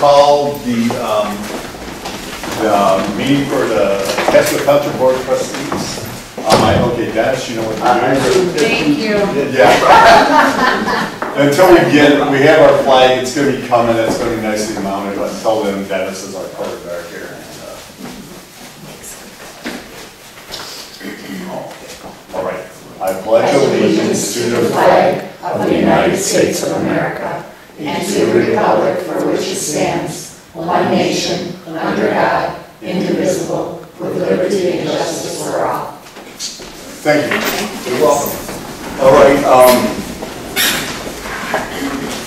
call the meeting for the Casco Township Board of Trustees. Okay, Dennis, you know what to do. Thank you. Yeah. Until we have our flag, it's going to be coming, it's going to be nicely mounted, but until then, Dennis is our quarterback here. All right. I pledge allegiance to the flag of the United States of America and to the republic for which it stands, one nation, under God, indivisible, with liberty and justice for all. Thank you. You're welcome. All right.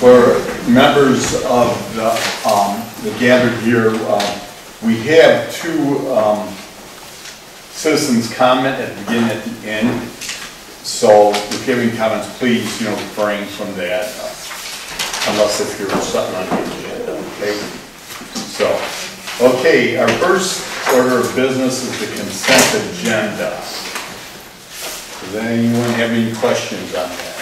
For members of the gathered here, we have two citizens comment at the beginning and at the end. So if you have any comments, please, refrain from that, unless if you're something on the agenda, okay? So, okay, our first order of business is the consent agenda. Does anyone have any questions on that?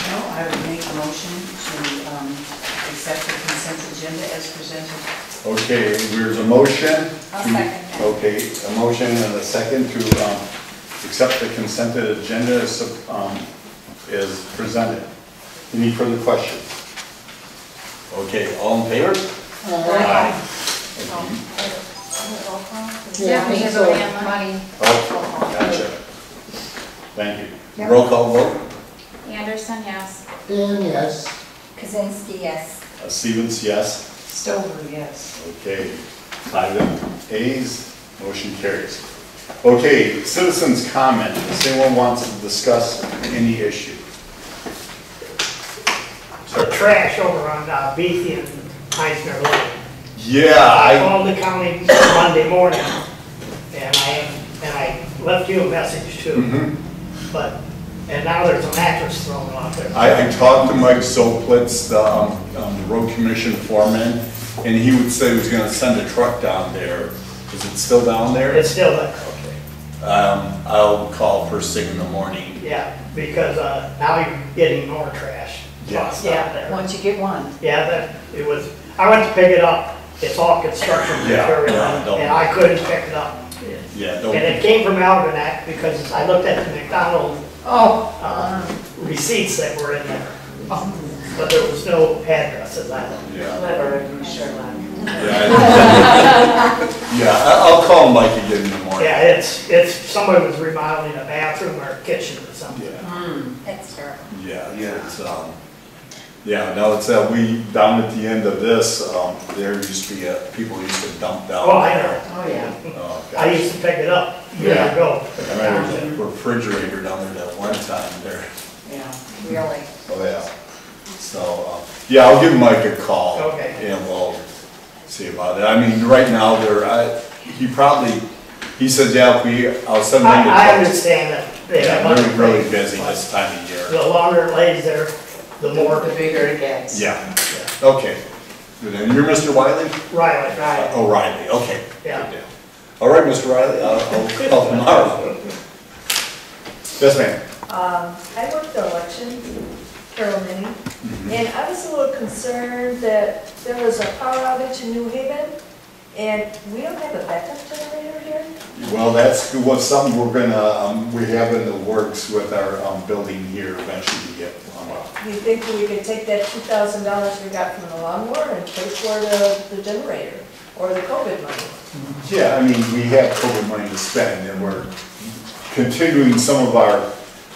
No, I would make a motion to accept the consent agenda as presented. Okay, there's a motion. I'll second that. Okay, a motion and a second to accept the consent agenda as presented. Any further questions? Okay, all in favor? Aye. Yeah, I think so. money. Oh, gotcha. Thank you. Roll call vote? Anderson, yes. Dan, yes. Kaczynski, yes. Stevens, yes. Stover, yes. Okay, 5 ayes, motion carries. Okay, citizens' comment. If anyone wants to discuss any issue. The trash over on Beatty and Eisner Lane. Yeah, I called the county Monday morning, and I left you a message too. And now there's a mattress thrown out there. I talked to Mike Soplitz, the road commission foreman, and he would say he was going to send a truck down there. Is it still down there? It's still there. Okay. I'll call first thing in the morning. Yeah, because now you're getting more trash. Yes. Yeah. Once you get one. Yeah, it was. I went to pick it up. It's all construction material, and I couldn't pick it up. Yeah. And it came from Algonac because I looked at the McDonald's receipts that were in there, but there was no addresses on them. Yeah. Clever, Sherlock. Yeah, I'll call Mike again in the morning. Yeah, it's somebody was remodeling a bathroom or a kitchen or something. Yeah. That's terrible. Yeah, it's no, it's we down at the end of this. There used to be people used to dump down. Oh, I know. there. Oh, yeah. Oh, I used to pick it up years ago. I remember there's a refrigerator down there that one time there. Yeah, really. Oh yeah. So yeah, I'll give Mike a call. Okay. And we'll see about it. I mean, right now he says I'll send him. I understand that they have other they're really things, busy but this time of year. the longer it lays there, the more. The bigger it gets. Yeah. Okay. And you're Mr. Wiley? Riley. Right. Oh, Riley. Okay. Yeah. Good deal. All right, Mr. Riley. I'll call tomorrow. Yes, ma'am. I worked the election for a minute, and I was a little concerned that there was a power outage in New Haven, and we don't have a backup generator here. Well, that's something we're gonna we have in the works with our building here eventually to get one. Do you think we could take that $2,000 we got from the lawnmower and pay for the generator or the COVID money? Yeah, I mean, we have COVID money to spend, and we're continuing some of our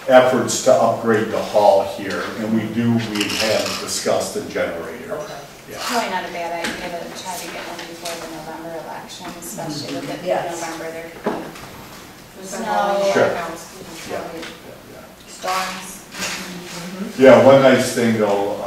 efforts to upgrade the hall here, and we have discussed the generator. Okay. Yeah. Probably not a bad idea to try to get one before the November election, especially with it being Yes. November, there could be snow, Sure. storms. Yeah, one nice thing though,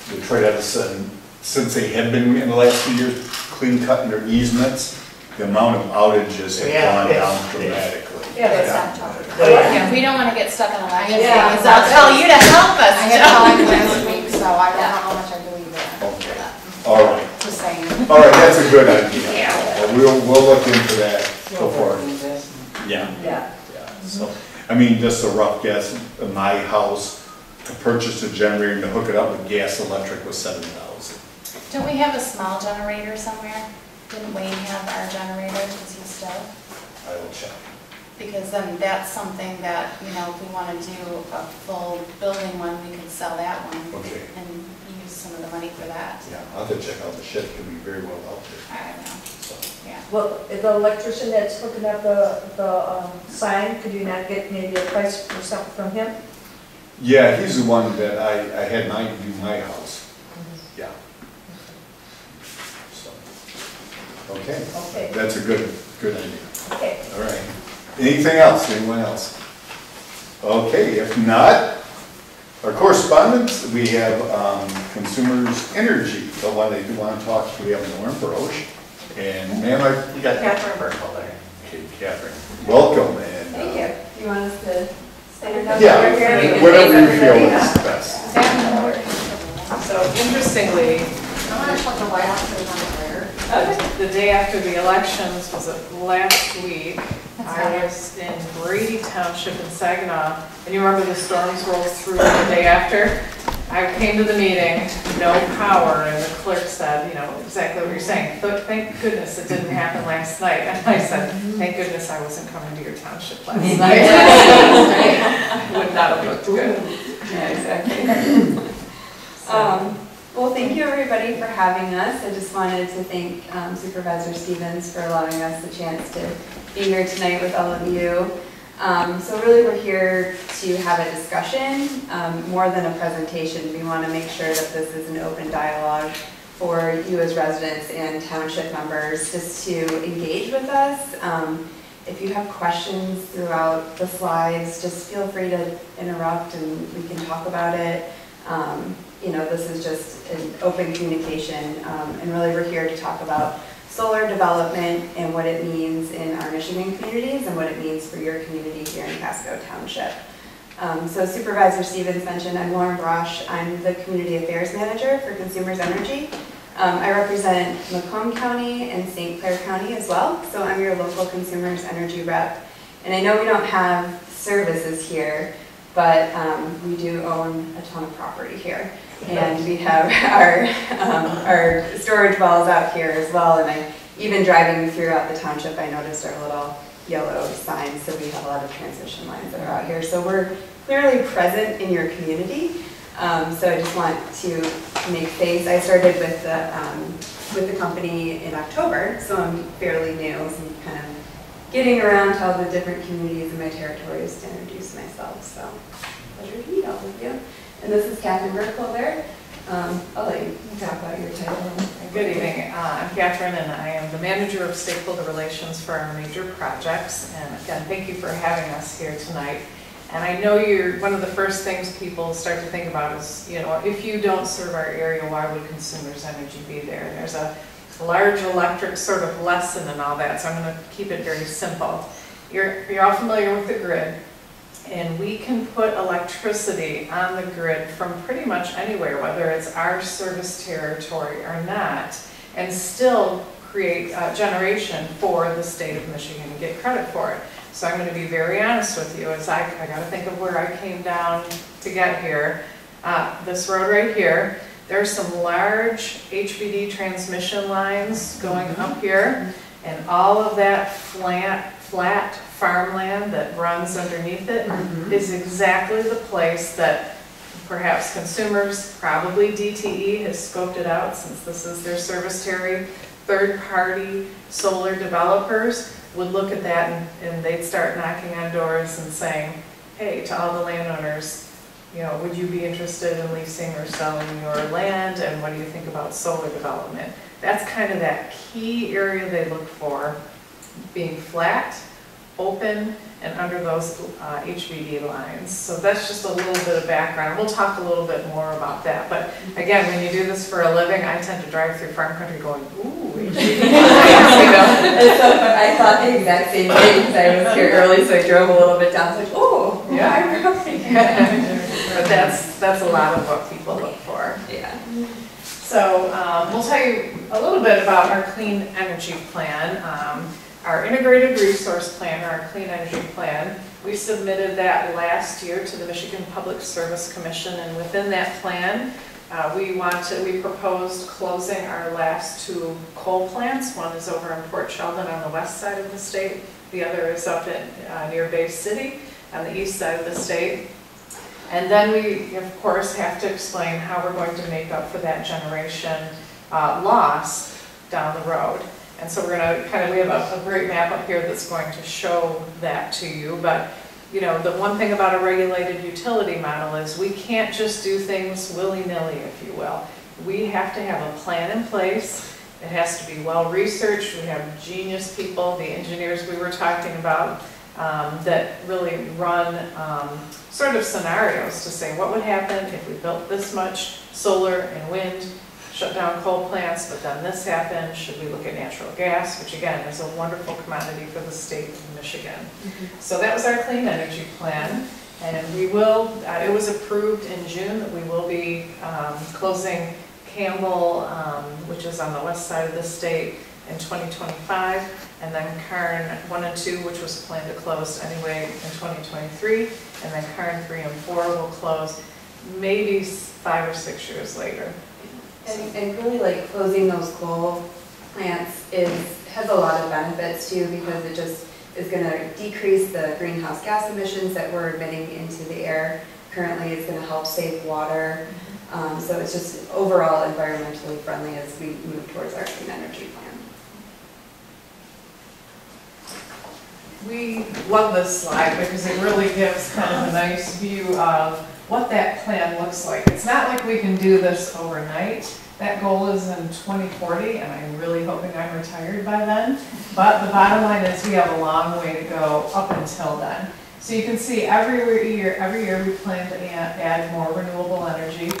the trade Edison, since they have been in the last few years clean cutting their easements, the amount of outages have gone down dramatically. Yeah, It's that's October. Yeah. We don't want to get stuck in election Yeah. days. I'll tell you to help us. I had time last week, so I don't know how much I believe in. Okay, all right. Just saying. All right, that's a good idea. Yeah. We'll look into that before. Investment. Yeah. Yeah. So, I mean, just a rough guess, in my house, to purchase a generator and to hook it up with gas electric was $7,000. Don't we have a small generator somewhere? Didn't Wayne have our generator, does he still? I will check. Because then that's something that, you know, if we want to do a full building one, we could sell that one. Okay. And use some of the money for that. Yeah, I'll have to check out the shed, could be very well out there. I don't know, So, yeah. Well, the electrician that's hooking up the sign, could you not get maybe a price or something from him? yeah, he's the one that I had mine do my house. Yeah. So, okay, Okay, that's a good idea. okay. All right. Anything else? Anyone else? Okay, if not, our correspondence, we have Consumers Energy, the one they do want to talk to. We have Norm Broche. And ma'am, you got Catherine Burkholder. Okay, Catherine, welcome. And, Thank you. You want us to stand up? Yeah, Here? whatever you feel is best. So interestingly, I want to put the White House on there. the day after the elections was last week. I was in Brady Township in Saginaw, and you remember the storms rolled through the day after? I came to the meeting, no power, and the clerk said, you know, exactly what you're saying. But thank goodness it didn't happen last night. And I said, thank goodness I wasn't coming to your township last night. It would not have looked good. Yeah, exactly. Well, thank you everybody for having us. I just wanted to thank Supervisor Stevens for allowing us the chance to be here tonight with all of you. So really we're here to have a discussion, more than a presentation. We want to make sure that this is an open dialogue for you as residents and township members just to engage with us. If you have questions throughout the slides, just feel free to interrupt and we can talk about it. You know, this is just an open communication, and really we're here to talk about solar development and what it means in our Michigan communities and what it means for your community here in Casco Township. So Supervisor Stevens mentioned I'm Lauren Brosh. I'm the Community Affairs Manager for Consumers Energy. I represent Macomb County and St. Clair County as well, so I'm your local Consumers Energy rep. And I know we don't have services here, but we do own a ton of property here. And we have our storage wells out here as well. And even driving throughout the township, I noticed our little yellow signs. So we have a lot of transmission lines that are out here. So we're clearly present in your community. So I just want to make face. I started with the company in October, so I'm fairly new. So I'm kind of getting around to all the different communities in my territories to introduce myself. So pleasure to meet all of you. And this is Catherine Burkholder. I'll let you talk about your title. Good evening. I'm Catherine, and I am the Manager of Stakeholder Relations for our major projects. And again, thank you for having us here tonight. And I know one of the first things people start to think about is, you know, if you don't serve our area, why would Consumers Energy be there? And there's a large electric sort of lesson and all that, so I'm going to keep it very simple. You're all familiar with the grid. And we can put electricity on the grid from pretty much anywhere, whether it's our service territory or not, and still create generation for the state of Michigan and get credit for it. So I'm going to be very honest with you, as I got to think of where I came down to get here. This road right here, there's some large HVD transmission lines going up here, and all of that flat farmland that runs underneath it is exactly the place that perhaps Consumers, probably DTE, has scoped it out since this is their service territory. Third-party solar developers would look at that and they'd start knocking on doors and saying, hey, to all the landowners, you know, would you be interested in leasing or selling your land, and what do you think about solar development? That's kind of that key area they look for, being flat, open, and under those HVD lines. So that's just a little bit of background. We'll talk a little bit more about that. But again, when you do this for a living, I tend to drive through farm country going, ooh, HVD lines, you know? And so I thought the exact same thing because I was here early, so I drove a little bit down. I was like, oh, yeah. my property. But that's a lot of what people look for. Yeah. So we'll tell you a little bit about our clean energy plan. our integrated resource plan, or our clean energy plan, we submitted that last year to the Michigan Public Service Commission, and within that plan, we proposed closing our last 2 coal plants. One is over in Port Sheldon on the west side of the state. The other is up near Bay City on the east side of the state. And then we, of course, have to explain how we're going to make up for that generation loss down the road. And so we're going to we have a great map up here that's going to show that to you. But, you know, the one thing about a regulated utility model is we can't just do things willy-nilly, if you will. We have to have a plan in place. It has to be well-researched. We have genius people, the engineers we were talking about, that really run sort of scenarios to say what would happen if we built this much solar and wind, shut down coal plants, but then this happened. Should we look at natural gas, which again is a wonderful commodity for the state of Michigan. So that was our clean energy plan, and we will, it was approved in June that we will be closing Campbell, which is on the west side of the state, in 2025, and then Karn 1 and 2, which was planned to close anyway in 2023, and then Karn 3 and 4 will close maybe 5 or 6 years later. And really, like, closing those coal plants has a lot of benefits too, because it just is going to decrease the greenhouse gas emissions that we're emitting into the air. Currently, it's going to help save water. So it's just overall environmentally friendly as we move towards our clean energy plan. We love this slide because it really gives kind of a nice view of what that plan looks like. It's not like we can do this overnight. That goal is in 2040, and I'm really hoping I'm retired by then. But the bottom line is we have a long way to go up until then. So you can see every year we plan to add more renewable energy.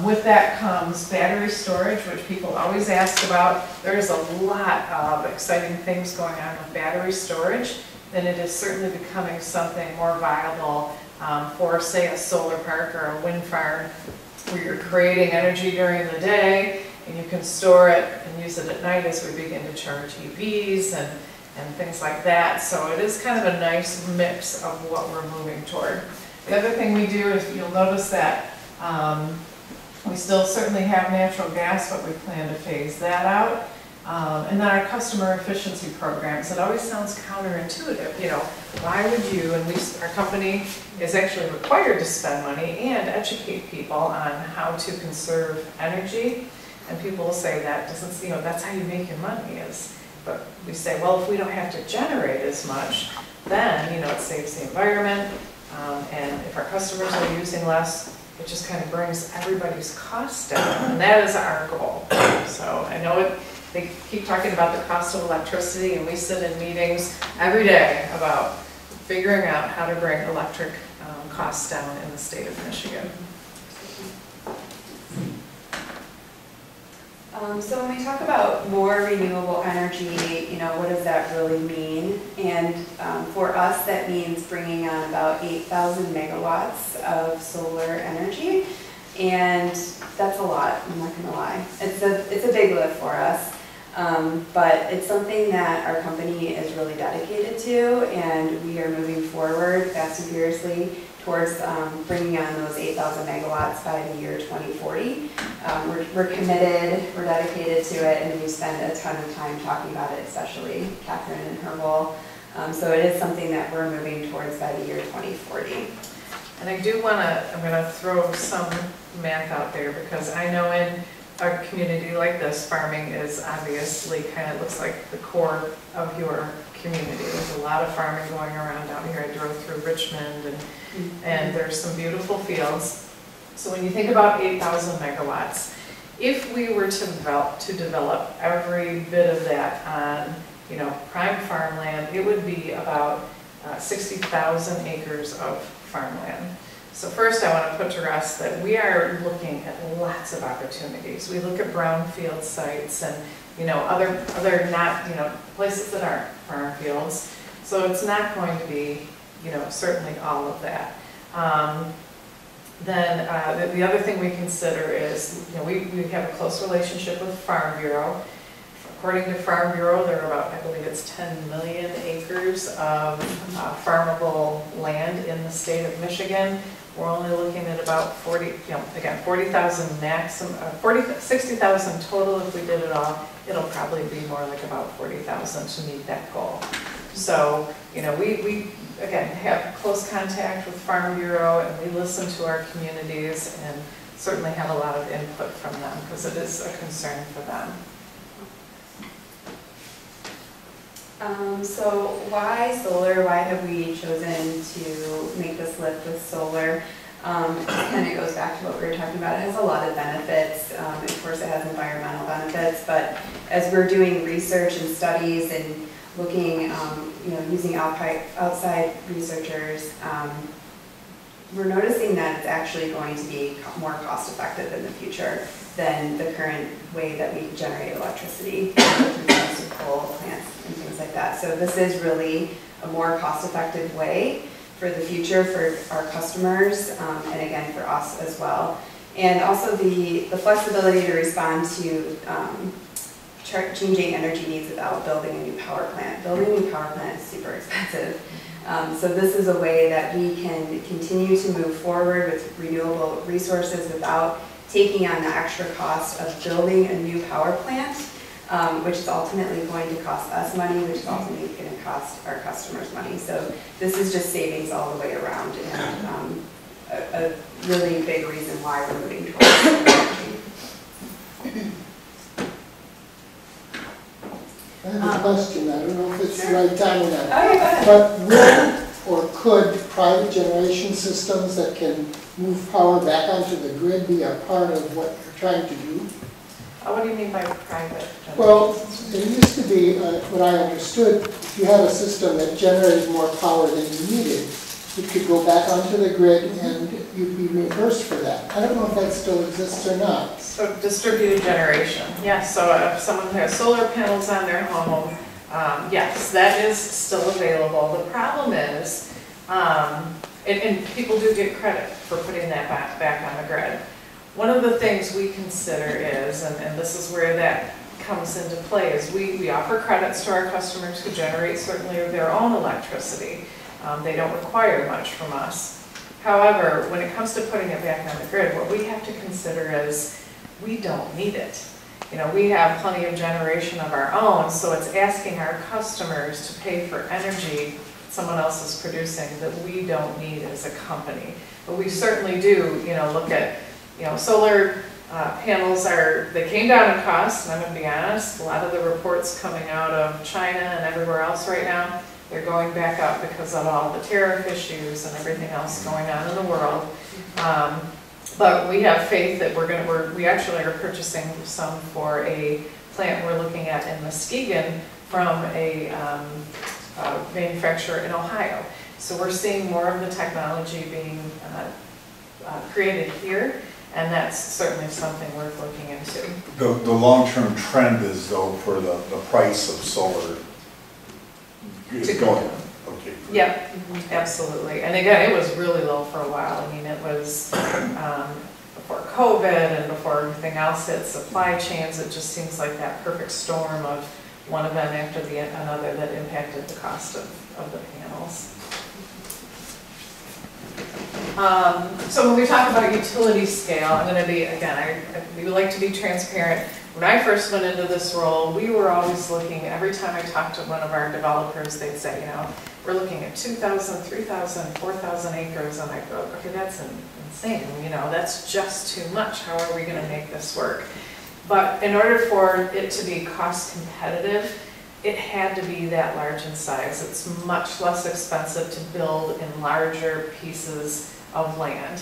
With that comes battery storage, which people always ask about. There's a lot of exciting things going on with battery storage, and it is certainly becoming something more viable for, say, a solar park or a wind farm, where you're creating energy during the day and you can store it and use it at night as we begin to charge EVs and things like that. So it is kind of a nice mix of what we're moving toward. The other thing we do is you'll notice that we still certainly have natural gas, but we plan to phase that out. And then our customer efficiency programs. It always sounds counterintuitive, you know, why would you, and our company is actually required to spend money and educate people on how to conserve energy. And people will say that doesn't, you know, that's how you make your money is. But we say, well, if we don't have to generate as much, then, you know, it saves the environment. And if our customers are using less, it just kind of brings everybody's costs down. And that is our goal. So I know they keep talking about the cost of electricity, and we sit in meetings every day about figuring out how to bring electric costs down in the state of Michigan. So when we talk about more renewable energy, you know, what does that really mean? And for us, that means bringing on about 8,000 megawatts of solar energy. And that's a lot, I'm not gonna lie. It's a big lift for us. But it's something that our company is really dedicated to, and we are moving forward fast and furiously towards bringing on those 8,000 megawatts by the year 2040. We're committed, we're dedicated to it, and we spend a ton of time talking about it, especially Catherine and her role. So it is something that we're moving towards by the year 2040. And I do want to, I'm going to throw some math out there, because I know in a community like this, farming is obviously kind of looks like the core of your community. There's a lot of farming going around out here. I drove through Richmond, and there's some beautiful fields. So when you think about 8,000 megawatts, if we were to develop every bit of that on, you know, prime farmland, it would be about 60,000 acres of farmland. So first I want to put to rest that we are looking at lots of opportunities. We look at brownfield sites and, you know, other not, you know, places that aren't farm fields. So it's not going to be, you know, certainly all of that. Then the other thing we consider is, you know, we have a close relationship with Farm Bureau. Of According to Farm Bureau, there are about, I believe it's 10 million acres of farmable land in the state of Michigan. We're only looking at about 40,000 maximum, 60,000 total if we did it all. It'll probably be more like about 40,000 to meet that goal. So, we again have close contact with Farm Bureau, and we listen to our communities and certainly have a lot of input from them because it is a concern for them. So why solar? Why have we chosen to make this lift with solar? It kind of goes back to what we were talking about. It has a lot of benefits. Of course, it has environmental benefits, but as we're doing research and studies and looking, using outside researchers, we're noticing that it's actually going to be more cost effective in the future than the current way that we generate electricity through coal plants and things like that. So this is really a more cost effective way for the future for our customers and again for us as well. And also the flexibility to respond to changing energy needs without building a new power plant. Building a new power plant is super expensive. So this is a way that we can continue to move forward with renewable resources without taking on the extra cost of building a new power plant, which is ultimately going to cost us money, which is ultimately going to cost our customers money. So this is just savings all the way around, and a really big reason why we're moving towards technology. I have a question. I don't know if it's the right time or not. Oh, yeah, go ahead. But will or could private generation systems that can move power back onto the grid be a part of what you're trying to do? What do you mean by private generation? Well, it used to be, what I understood, if you had a system that generated more power than you needed, it could go back onto the grid and you'd be reimbursed for that. I don't know if that still exists or not. So distributed generation, yes. So if someone has solar panels on their home, yes, that is still available. The problem is, and people do get credit for putting that back on the grid. One of the things we consider is, and this is where that comes into play, is we offer credits to our customers who generate certainly their own electricity. They don't require much from us. However, when it comes to putting it back on the grid, what we have to consider is we don't need it. We have plenty of generation of our own, so it's asking our customers to pay for energy someone else is producing that we don't need as a company. But we certainly do, look at, solar panels they came down in cost, and I'm going to be honest, a lot of the reports coming out of China and everywhere else right now, they're going back up because of all the tariff issues and everything else going on in the world. But we have faith that we actually are purchasing some for a plant we're looking at in Muskegon from a manufacturer in Ohio. So we're seeing more of the technology being created here, and that's certainly something worth looking into. The long-term trend is, though, for the price of solar is going. Okay. Yep, absolutely. And again, it was really low for a while. I mean, it was before COVID and before everything else hit, supply chains. It just seems like that perfect storm of one event after another that impacted the cost of the panels. So when we talk about utility scale, I'm going to be, again, we like to be transparent. When I first went into this role, we were always looking, every time I talked to one of our developers, they'd say, we're looking at 2,000, 3,000, 4,000 acres, and I go, okay, that's insane, that's just too much. How are we going to make this work? But in order for it to be cost competitive, it had to be that large in size. It's much less expensive to build in larger pieces of land.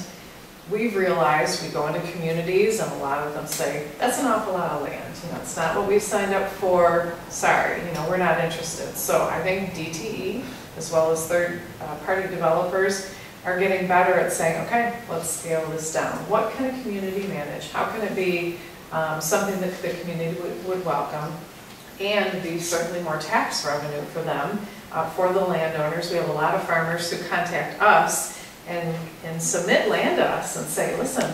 We've realized, we go into communities and a lot of them say, that's an awful lot of land. It's not what we signed up for. Sorry, we're not interested. So I think DTE, as well as third-party developers, are getting better at saying, okay, let's scale this down. What can a community manage? How can it be something that the community would welcome, and be certainly more tax revenue for them, for the landowners? We have a lot of farmers who contact us and submit land to us and say, listen,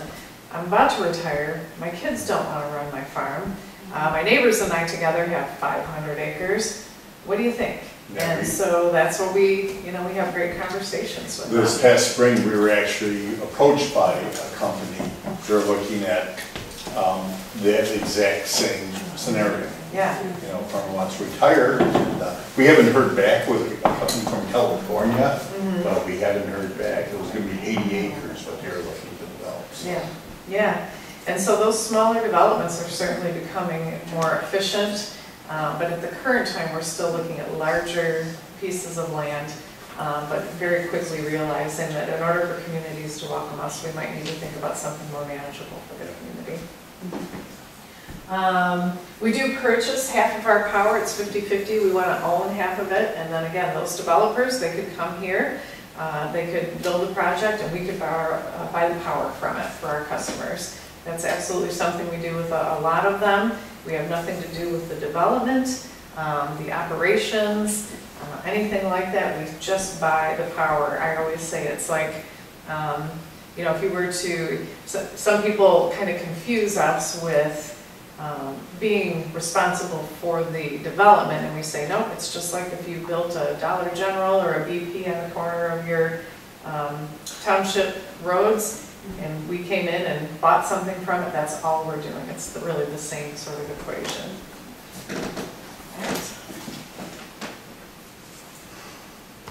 I'm about to retire, my kids don't want to run my farm, My neighbors and I together have 500 acres. What do you think? And so that's what we have great conversations with them. This past spring, we were actually approached by a company. They're looking at that exact same scenario. Yeah. Farmer wants to retire. And, we haven't heard back with a company from California, but we haven't heard back. It was going to be 80 acres, what they were looking to develop. So. Yeah, yeah. And so those smaller developments are certainly becoming more efficient, but at the current time, we're still looking at larger pieces of land, but very quickly realizing that in order for communities to welcome us, we might need to think about something more manageable for the community. We do purchase half of our power. It's 50-50. We want to own half of it. And then again, those developers, they could come here, they could build a project, and we could buy the power from it for our customers. That's absolutely something we do with a lot of them. We have nothing to do with the development, the operations, anything like that. We just buy the power. I always say it's like, if you were to, some people kind of confuse us with being responsible for the development, and we say, no, it's just like if you built a Dollar General or a BP on the corner of your township roads, and we came in and bought something from it, that's all we're doing. It's really the same sort of equation.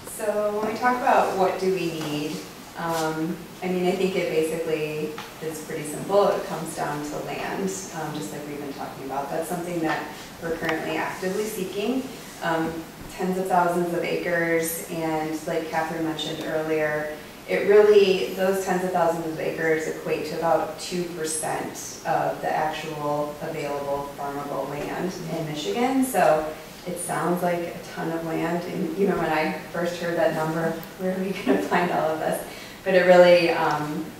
So when we talk about what do we need, I think it basically is pretty simple. It comes down to land, just like we've been talking about. That's something that we're currently actively seeking. Tens of thousands of acres, and like Catherine mentioned earlier, those tens of thousands of acres equate to about 2% of the actual available farmable land in Michigan. So it sounds like a ton of land, and when I first heard that number, where are we going to find all of this? But it really,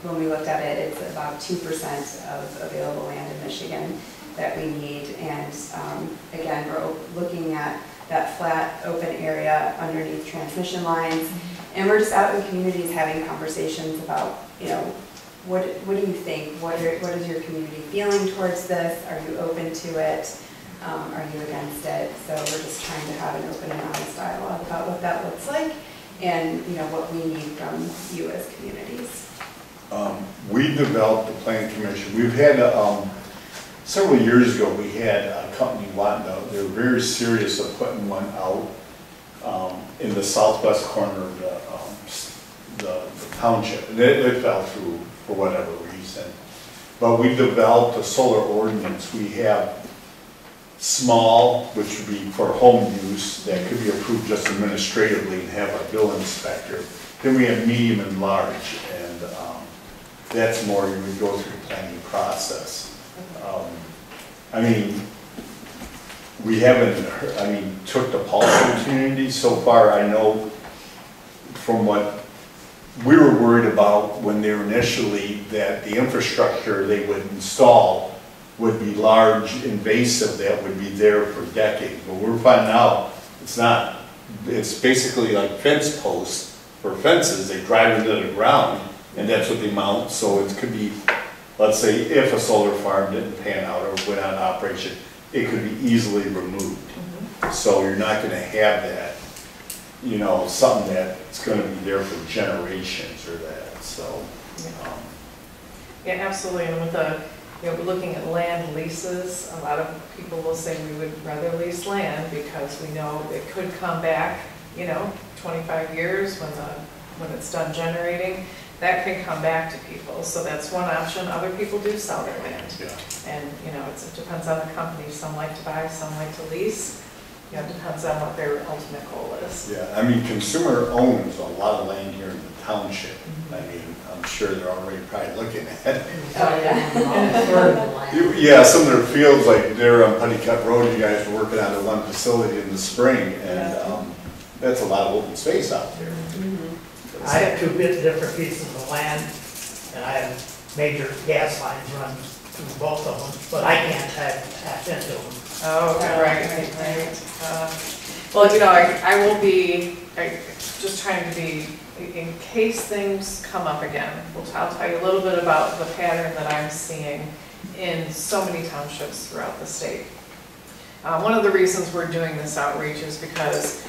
when we looked at it, it's about 2% of available land in Michigan that we need. And again, we're looking at that flat open area underneath transmission lines. And we're just out in communities having conversations about, what do you think? What is your community feeling towards this? Are you open to it? Are you against it? So we're just trying to have an open and honest dialogue about what that looks like, and what we need from you as communities. We developed the Plan Commission. We've had several years ago. We had a company they were very serious of putting one out in the southwest corner of the township. And it fell through for whatever reason. But we developed a solar ordinance. We have small, which would be for home use, that could be approved just administratively and have a bill inspector. Then we have medium and large, and that's more you would go through the planning process. We haven't, took the pulse of the community so far. I know from what we were worried about when they were initially, that the infrastructure they would install would be large, invasive, that would be there for decades. But we're finding out it's not. It's basically like fence posts for fences. They drive into the ground, and that's what they mount. So it could be, let's say, if a solar farm didn't pan out or went out of operation, it could be easily removed. So you're not going to have that, something that's going to be there for generations or that. So, yeah, absolutely. And with we're looking at land leases. A lot of people will say we would rather lease land because we know it could come back, 25 years when it's done generating. That can come back to people. So that's one option. Other people do sell their land. yeah. And, it depends on the company. Some like to buy, some like to lease. It depends on what their ultimate goal is. Yeah, consumer owns a lot of land here in the township. I'm sure they're already probably looking at it. Oh, Yeah, some of their fields, like there on Puttycut Road, you guys were working out of one facility in the spring, and that's a lot of open space out there. I have two different pieces of land, and I have major gas lines run through both of them, but I can't tap into them. Oh, right. Well, I will be just trying to be, in case things come up again, I'll tell you a little bit about the pattern that I'm seeing in so many townships throughout the state. One of the reasons we're doing this outreach is because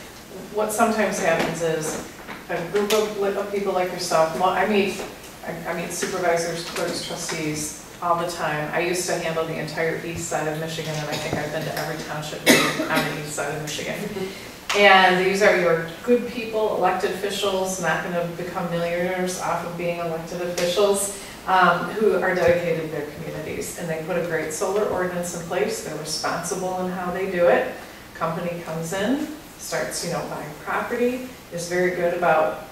what sometimes happens is a group of people like yourself, I meet supervisors, clerks, trustees all the time. I used to handle the entire east side of Michigan, and I think I've been to every township meeting on the east side of Michigan. And these are your good people, elected officials, not going to become millionaires off of being elected officials, who are dedicated to their communities. And they put a great solar ordinance in place. They're responsible in how they do it. Company comes in, starts, buying property, is very good about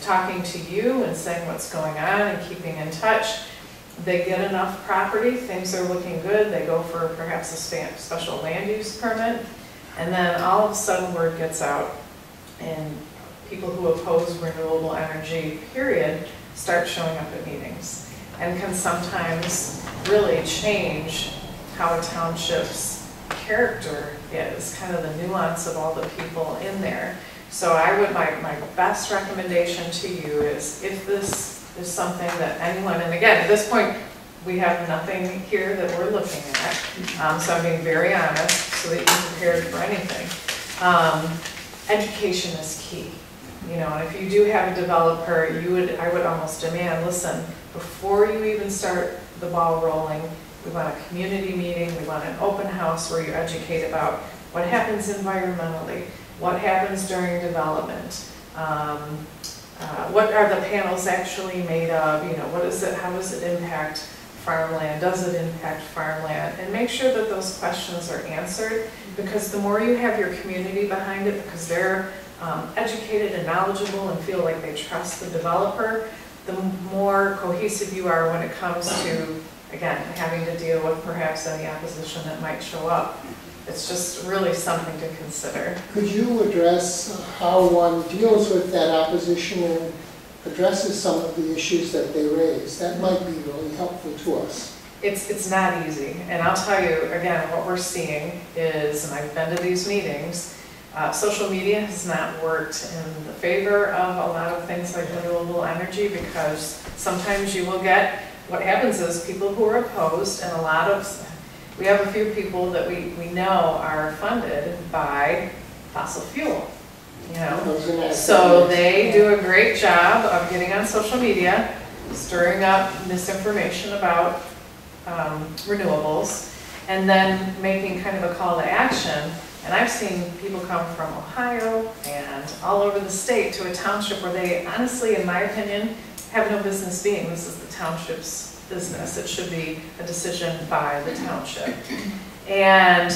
talking to you and saying what's going on and keeping in touch. They get enough property, things are looking good, they go for perhaps a special land use permit, and then all of a sudden word gets out, and people who oppose renewable energy, period, start showing up at meetings, and can sometimes really change how a township's character is, kind of the nuance of all the people in there. So my best recommendation to you is, if this is something that anyone, and again, at this point, we have nothing here that we're looking at, so I'm being very honest so that you're prepared for anything. Education is key, and if you do have a developer, I would almost demand, listen, before you even start the ball rolling, we want a community meeting, we want an open house where you educate about what happens environmentally, what happens during development, what are the panels actually made of, what is it, how does it impact farmland, does it impact farmland, and make sure that those questions are answered, because the more you have your community behind it, because they're educated and knowledgeable and feel like they trust the developer, the more cohesive you are when it comes to, again, having to deal with perhaps any opposition that might show up. It's just really something to consider. Could you address how one deals with that opposition and addresses some of the issues that they raise? That might be really helpful to us. It's not easy, and I'll tell you, again, what we're seeing is, and I've been to these meetings, social media has not worked in the favor of a lot of things like renewable energy, because sometimes you will get, what happens is people who are opposed, and we have a few people that we know are funded by fossil fuel, So they do a great job of getting on social media, stirring up misinformation about renewables, and then making kind of a call to action. And I've seen people come from Ohio and all over the state to a township where they honestly, in my opinion, have no business being. This is the township's business. It should be a decision by the township. And,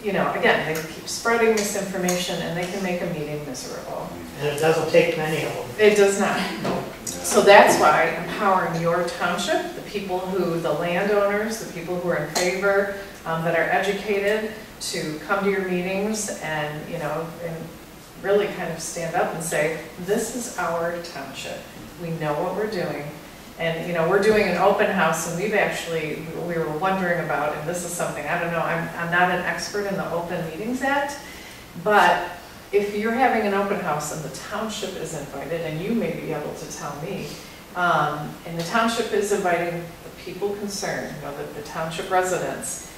again, they keep spreading misinformation, and they can make a meeting miserable. And it doesn't take many of them. It does not. So that's why empowering your township, the people the landowners, the people who are in favor, that are educated, to come to your meetings and, and really kind of stand up and say, this is our township. We know what we're doing. And, we're doing an open house, and we were wondering about, and this is something, I don't know, I'm not an expert in the Open Meetings Act, but if you're having an open house and the township is invited, and you may be able to tell me, and the township is inviting the people concerned, the township residents,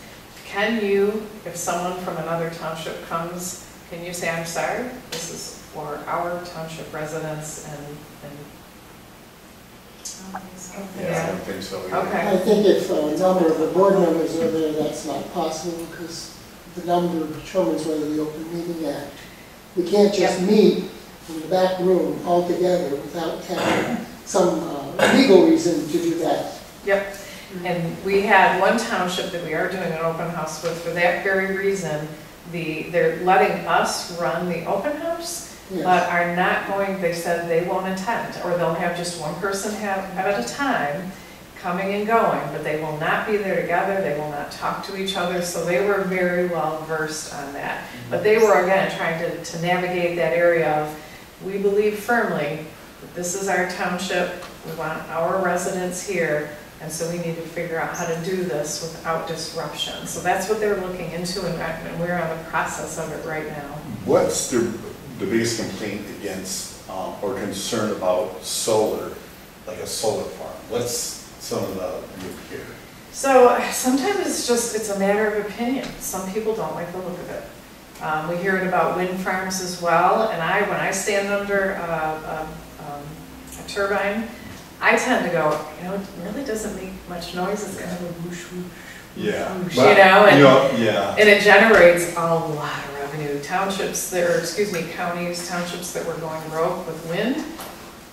can you, if someone from another township comes, can you say, I'm sorry, this is for our township residents, and Yeah, I don't think so either. Okay. I think if a number of the board members are there, that's not possible, because the number determines whether the Open Meeting Act. We can't just meet in the back room all together without having some legal reason to do that. Yep. And we had one township that we are doing an open house with for that very reason. They're letting us run the open house, Yes. but are not going, they said they won't attend, or they'll have just one person at a time coming and going, but they will not be there together, they will not talk to each other, so they were very well versed on that. But they were, again, trying to navigate that area of, we believe firmly that this is our township, we want our residents here, and so we need to figure out how to do this without disruption. So that's what they're looking into, and we're on the process of it right now. What's the biggest complaint against or concern about solar, like a solar farm? What's some of the here? So sometimes it's a matter of opinion. Some people don't like the look of it. We hear it about wind farms as well, and when I stand under a turbine, I tend to go, it really doesn't make much noise. It's kind of a whoosh, whoosh, Yeah. whoosh, But, yeah. and it generates a lot of revenue. Townships counties, townships that were going rogue with wind,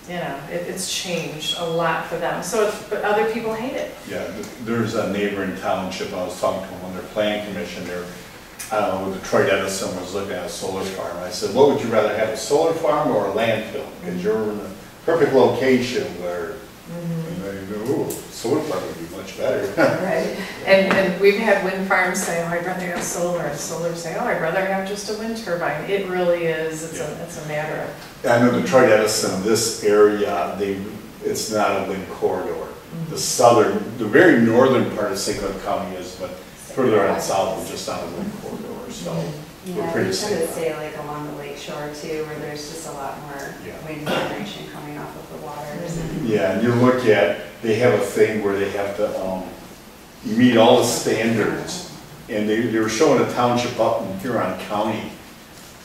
it's changed a lot for them. But other people hate it. Yeah, there's a neighboring township, I was talking to them on their planning commission, Detroit Edison was looking at a solar farm. I said, what would you rather have, a solar farm or a landfill? Because you're in the perfect location where, you go, ooh, solar farm would be much better. Right. And we've had wind farms say, oh, I'd rather have solar, and solar say, oh, I'd rather have just a wind turbine. It really is, it's a matter of. I know Detroit Edison, this area, it's not a wind corridor. The very northern part of St. Clair County is, but further on south is just not a wind corridor, so we're pretty we tend to safe. stay like along the lake shore too, where there's just a lot more wind generation coming off of the waters. Yeah, and you look at, they have a thing where they have to meet all the standards, and they were showing a township up in Huron County,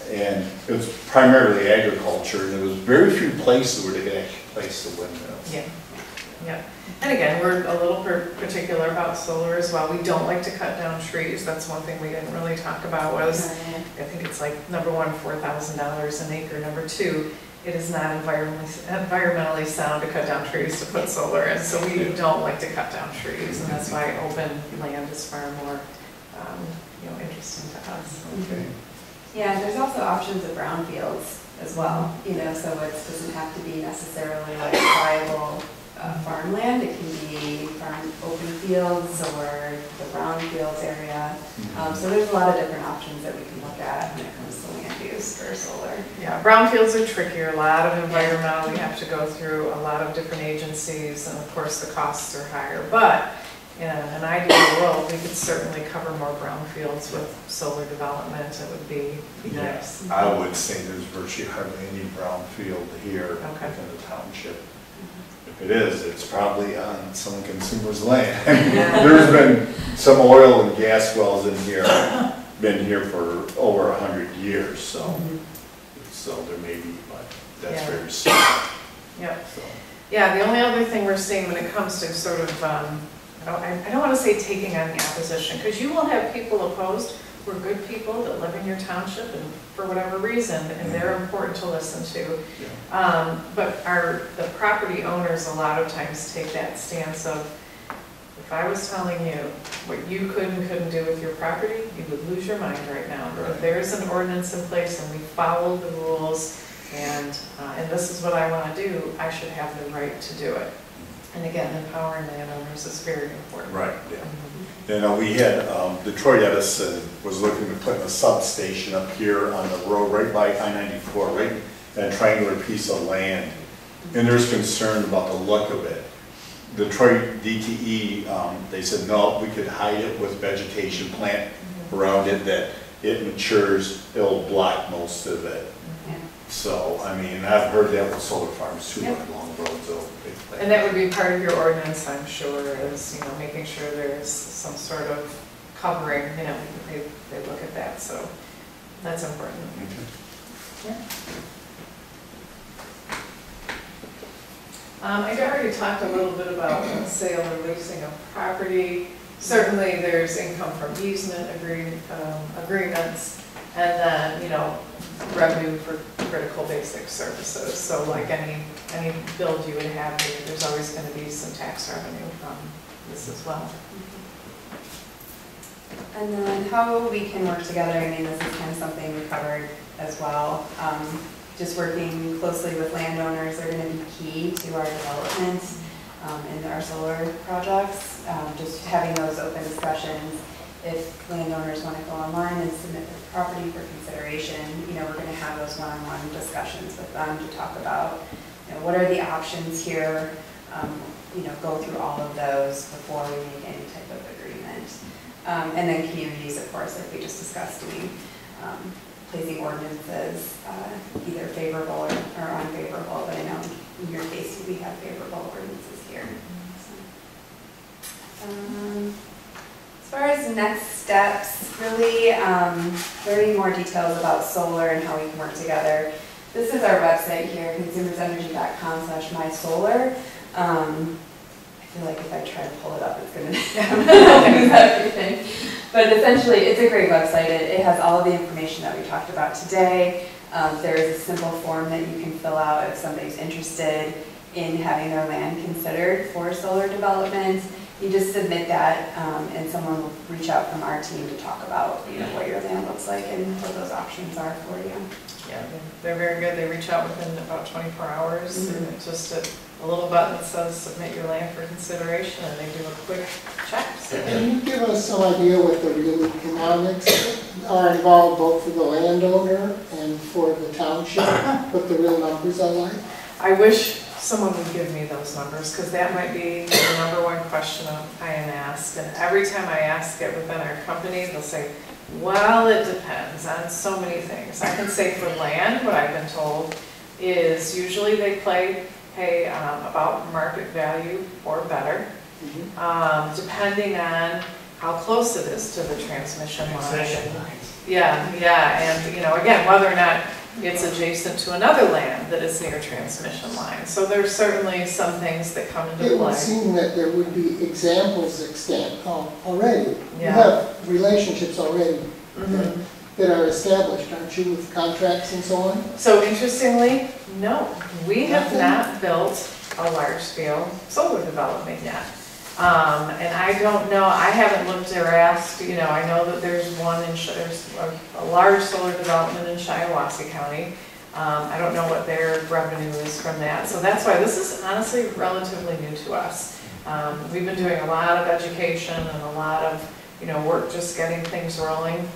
and it was primarily agriculture, and there was very few places where they could actually place the windmills. Yeah. And again, we're a little particular about solar as well. We don't like to cut down trees. That's one thing we didn't really talk about was, I think it's like number one, $4,000 an acre. Number two, it is not environmentally sound to cut down trees to put solar in. So we don't like to cut down trees, and that's why open land is far more interesting to us. Okay. Yeah, there's also options of brownfields as well, so it doesn't have to be necessarily like viable farmland. It can be farm open fields or the brownfields area. So there's a lot of different options that we can look at when it comes to land use for solar. Yeah, brownfields are trickier, a lot of environmental, we have to go through a lot of different agencies, and of course the costs are higher. But in an ideal world, we could certainly cover more brownfields with solar development. It would be nice. I would say there's virtually hardly any brownfield here within the township. If it is, it's probably on some consumer's land. There's been some oil and gas wells in here, been here for over 100 years, so there may be, but that's very small. Yep. Yeah, the only other thing we're seeing when it comes to sort of, I don't want to say taking on the opposition, because you will have people opposed who are good people that live in your township and for whatever reason, and they're important to listen to. But the property owners a lot of times take that stance of, if I was telling you what you could and couldn't do with your property, you would lose your mind right now. But if there's an ordinance in place and we follow the rules and this is what I want to do, I should have the right to do it. And again, empowering landowners is very important. Right, we had, Detroit Edison was looking to put a substation up here on the road right by I-94, right in that triangular piece of land. And there's concern about the look of it. Detroit DTE, they said, no, we could hide it with vegetation plant around it, that it matures, it'll block most of it. So, I mean, I've heard that with solar farms too, like long roads. And that would be part of your ordinance, I'm sure, is, making sure there's some sort of covering, they look at that, so that's important. I already talked a little bit about sale or leasing of property. Certainly there's income from easement agreements, and then, revenue for critical basic services. So like any build you would have, there's always going to be some tax revenue from this as well. And then how we can work together, this is kind of something we covered as well. Just working closely with landowners are going to be key to our development in our solar projects. Just having those open discussions. If landowners want to go online and submit their property for consideration, we're going to have those one-on-one discussions with them to talk about, what are the options here, go through all of those before we make any type of agreement. And then communities, of course, like we just discussed, doing placing ordinances, either favorable or unfavorable, but I know in your case we have favorable ordinances here. As far as next steps, really learning more details about solar and how we can work together. This is our website here, consumersenergy.com/mysolar. I feel like if I try to pull it up, it's going to lose everything. But essentially, it's a great website. It has all of the information that we talked about today. There is a simple form that you can fill out if somebody's interested in having their land considered for solar development. You just submit that, and someone will reach out from our team to talk about, what your land looks like and what those options are for you. Yeah, they're very good. They reach out within about 24 hours. And it's just a little button that says submit your land for consideration, and they do a quick check. So Can you give us some idea what the real economics are involved both for the landowner and for the township, what the real numbers are like? I wish someone would give me those numbers, because that might be the number one question I am asked. And every time I ask it within our company, they'll say, well, it depends on so many things. I can say for land, what I've been told is usually they pay about market value or better, depending on how close it is to the transmission line. Yeah, and again, whether or not it's adjacent to another land that is near transmission line. So there's certainly some things that come into play. It would seem that there would be examples extant already. Yeah. You have relationships already that are established, aren't you, with contracts and so on? So interestingly, no, we have not built a large-scale solar development yet. And I don't know, I haven't looked or asked, I know that there's there's a large solar development in Shiawassee County. I don't know what their revenue is from that. So that's why this is honestly relatively new to us. We've been doing a lot of education and a lot of, work just getting things rolling.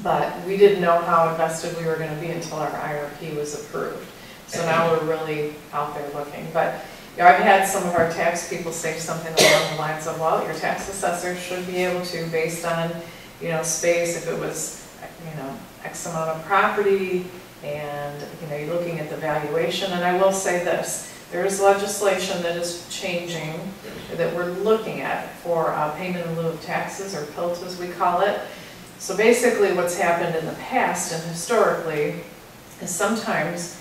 But we didn't know how invested we were going to be until our IRP was approved. So now we're really out there looking. But I've had some of our tax people say something along the lines of, well, your tax assessor should be able to, based on, space, if it was, X amount of property, and, you're looking at the valuation. And I will say this, there is legislation that is changing that we're looking at for payment in lieu of taxes, or PILT as we call it. So basically what's happened in the past and historically is sometimes,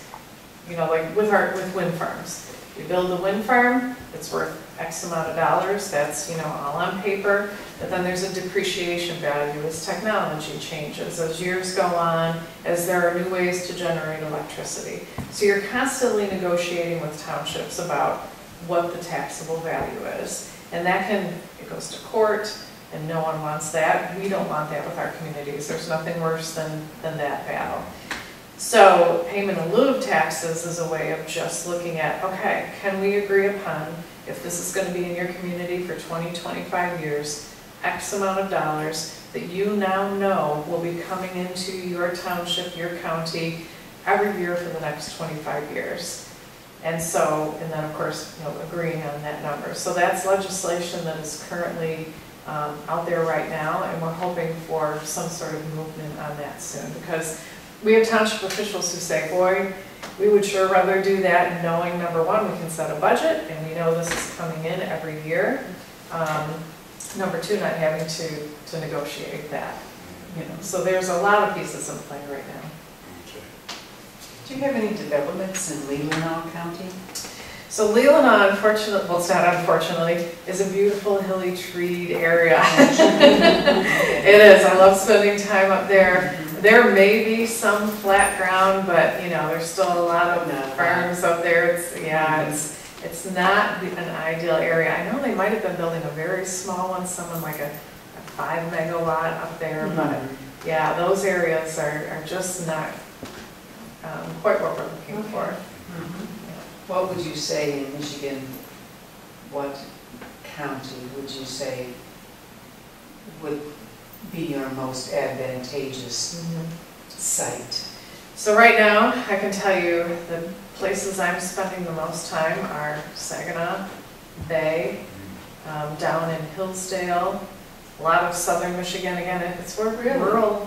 like with wind farms, you build a wind farm, it's worth X amount of dollars, that's, all on paper, but then there's a depreciation value as technology changes, as years go on, as there are new ways to generate electricity. So you're constantly negotiating with townships about what the taxable value is. And it goes to court, and no one wants that. We don't want that with our communities. There's nothing worse than that battle. So payment in lieu of taxes is a way of just looking at, okay, can we agree upon, if this is going to be in your community for 20, 25 years, X amount of dollars that you now know will be coming into your township, your county, every year for the next 25 years. And then of course, agreeing on that number. So that's legislation that is currently out there right now, and we're hoping for some sort of movement on that soon, because we have township officials who say, boy, we would sure rather do that, knowing, number one, we can set a budget and we know this is coming in every year. Number two, not having to negotiate that. So there's a lot of pieces in play right now. Do you have any developments in Leelanau County? So Leelanau, unfortunately, well, it's not unfortunately, is a beautiful hilly treed area. It is. I love spending time up there. There may be some flat ground, but there's still a lot of farms up there. It's not an ideal area. I know they might have been building a very small one, someone like a 5 megawatt up there, but yeah, those areas are just not quite what we're looking for. What would you say in Michigan, what county would you say would be your most advantageous site? So right now, I can tell you the places I'm spending the most time are Saginaw Bay, down in Hillsdale, a lot of southern Michigan. Again, it's rural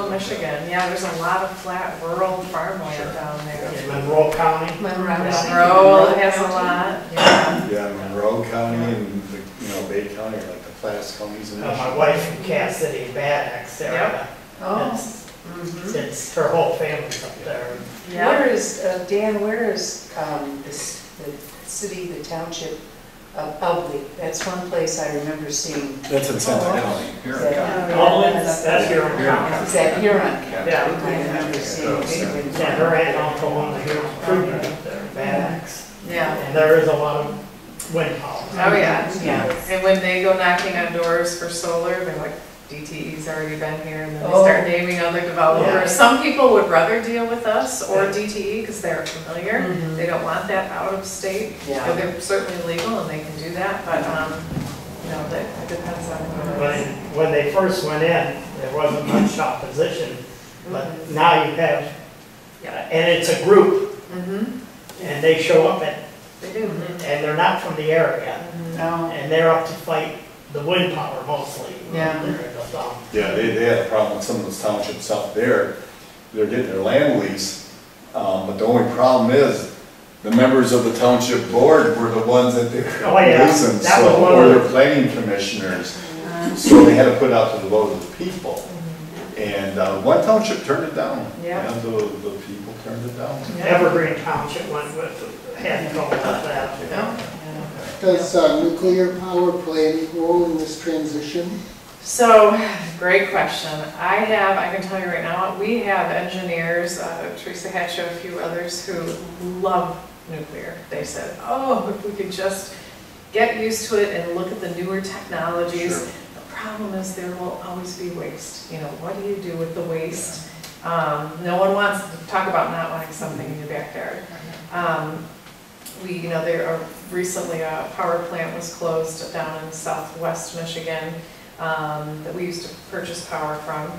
Michigan. Yeah, there's a lot of flat rural farmland down there. Monroe County. Monroe has a lot. Yeah, Monroe County and Bay County, or like the Platte counties in My Michigan. wife from Cass City, Bad Axe area. Oh. It's her whole family's up there. Where is, Dan, where is the city, the township of Ubley? That's one place I remember seeing. That's in Central County. Albany, that's here in town. Is that Huron County? Yeah. I remember seeing big Yeah, her aunt and uncle own the Huron Improvement up there, Bad Axe. Yeah. And there is a lot of wind power. Oh, yeah. Yeah. And when they go knocking on doors for solar, they're like, DTE's already been here, and then they Oh. start naming other developers. Yeah. Some people would rather deal with us or DTE because they're familiar. Mhm. They don't want that out of state. Yeah. So they're certainly legal and they can do that, but, you know, that it depends on who it is. When they first went in, there wasn't much opposition, but now you have, and it's a group, Mm-hmm, and they show up they do. and they're not from the area, No. and they're up to fight the wind power mostly. Yeah. Yeah, they had a problem with some of those townships up there. They're getting their land lease, but the only problem is the members of the township board were the ones that they Oh, were yeah. leasing, That was so, one or of the- their planning commissioners. So they had to put out to the vote of the people. And one township turned it down. Yeah. And the people turned it down. Evergreen Township went with, had trouble with that. No? Does nuclear power play any role in this transition? So, great question. I can tell you right now, we have engineers, Teresa Hatch, a few others who love nuclear. They said, oh, if we could just get used to it and look at the newer technologies. Sure. The problem is there will always be waste. You know, what do you do with the waste? No one wants to talk about not wanting something in your backyard. Recently a power plant was closed down in southwest Michigan that we used to purchase power from.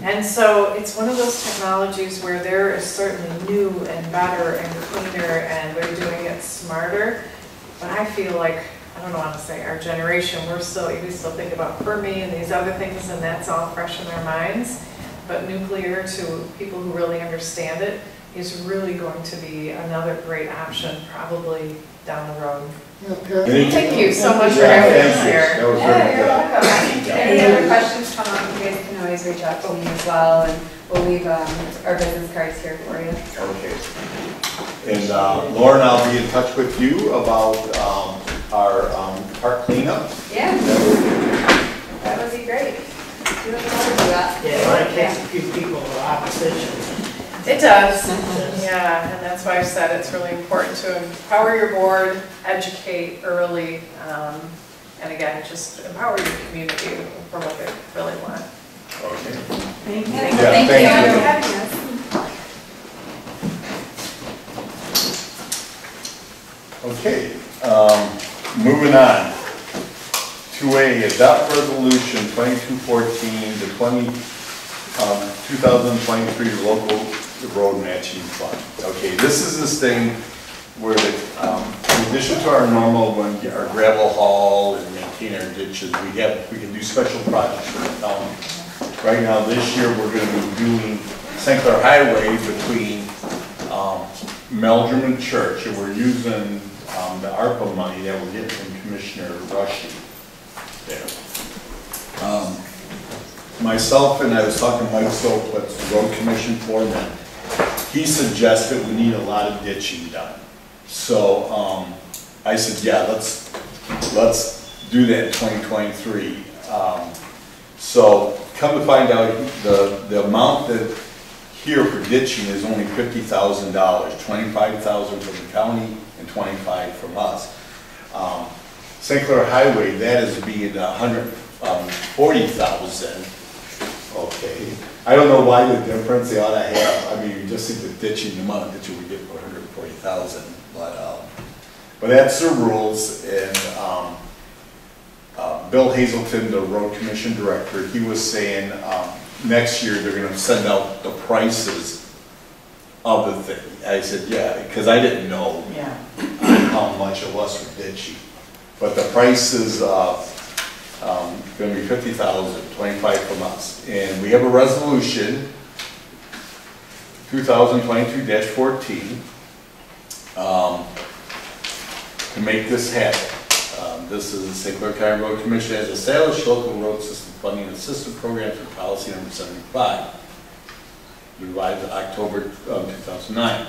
And so it's one of those technologies where there is certainly new and better and cleaner and they're doing it smarter. But I feel like, I don't want to say our generation, we still think about Fermi and these other things and that's all fresh in our minds. But nuclear, to people who really understand it, is really going to be another great option probably down the road. Yeah, Thank you so much for Yeah, having us thank you. here. That was Yeah, very you're good. welcome. Any other questions come up, you guys can always reach out to me as well, and we'll leave our business cards here for you. Okay. And Lauren, I'll be in touch with you about our park cleanup. Yeah, that would be great. You don't want to do that. Yeah, that takes a few people of opposition. It does, yeah, and that's why I said it's really important to empower your board, educate early, and again, just empower your community for what they really want. Okay. Thank you. Yeah, Thank thank you you. for having us. Okay, moving on. 2A, adopt resolution 2214 to 2023 local road matching fund. Okay, this is this thing where in addition to our normal, our gravel haul and maintain our ditches, we can do special projects for the town. Right now, this year, we're gonna be doing St. Clair Highway between Meldrum and Church, and we're using the ARPA money that we're getting from Commissioner Rushy there. Myself and I was talking to Mike Soplitz, the road commission foreman. He suggested we need a lot of ditching done. So I said, yeah, let's do that in 2023. So come to find out, the amount that here for ditching is only $50,000, $25,000 from the county and $25,000 from us. St. Clair Highway, that is being $140,000. Okay, I don't know why the difference they ought to have. I mean, you just think the ditching, the amount of ditching we get for $140,000, but that's the rules. And Bill Hazelton, the road commission director, he was saying next year they're going to send out the prices of the thing. I said, yeah, because I didn't know how much it was for ditching, but the price is going to be $50,000, $25,000 from us. And we have a resolution, 2022-14, to make this happen. This is the St. Clair County Road Commission has established local road system funding assistance program for policy number 75, revised October 2009.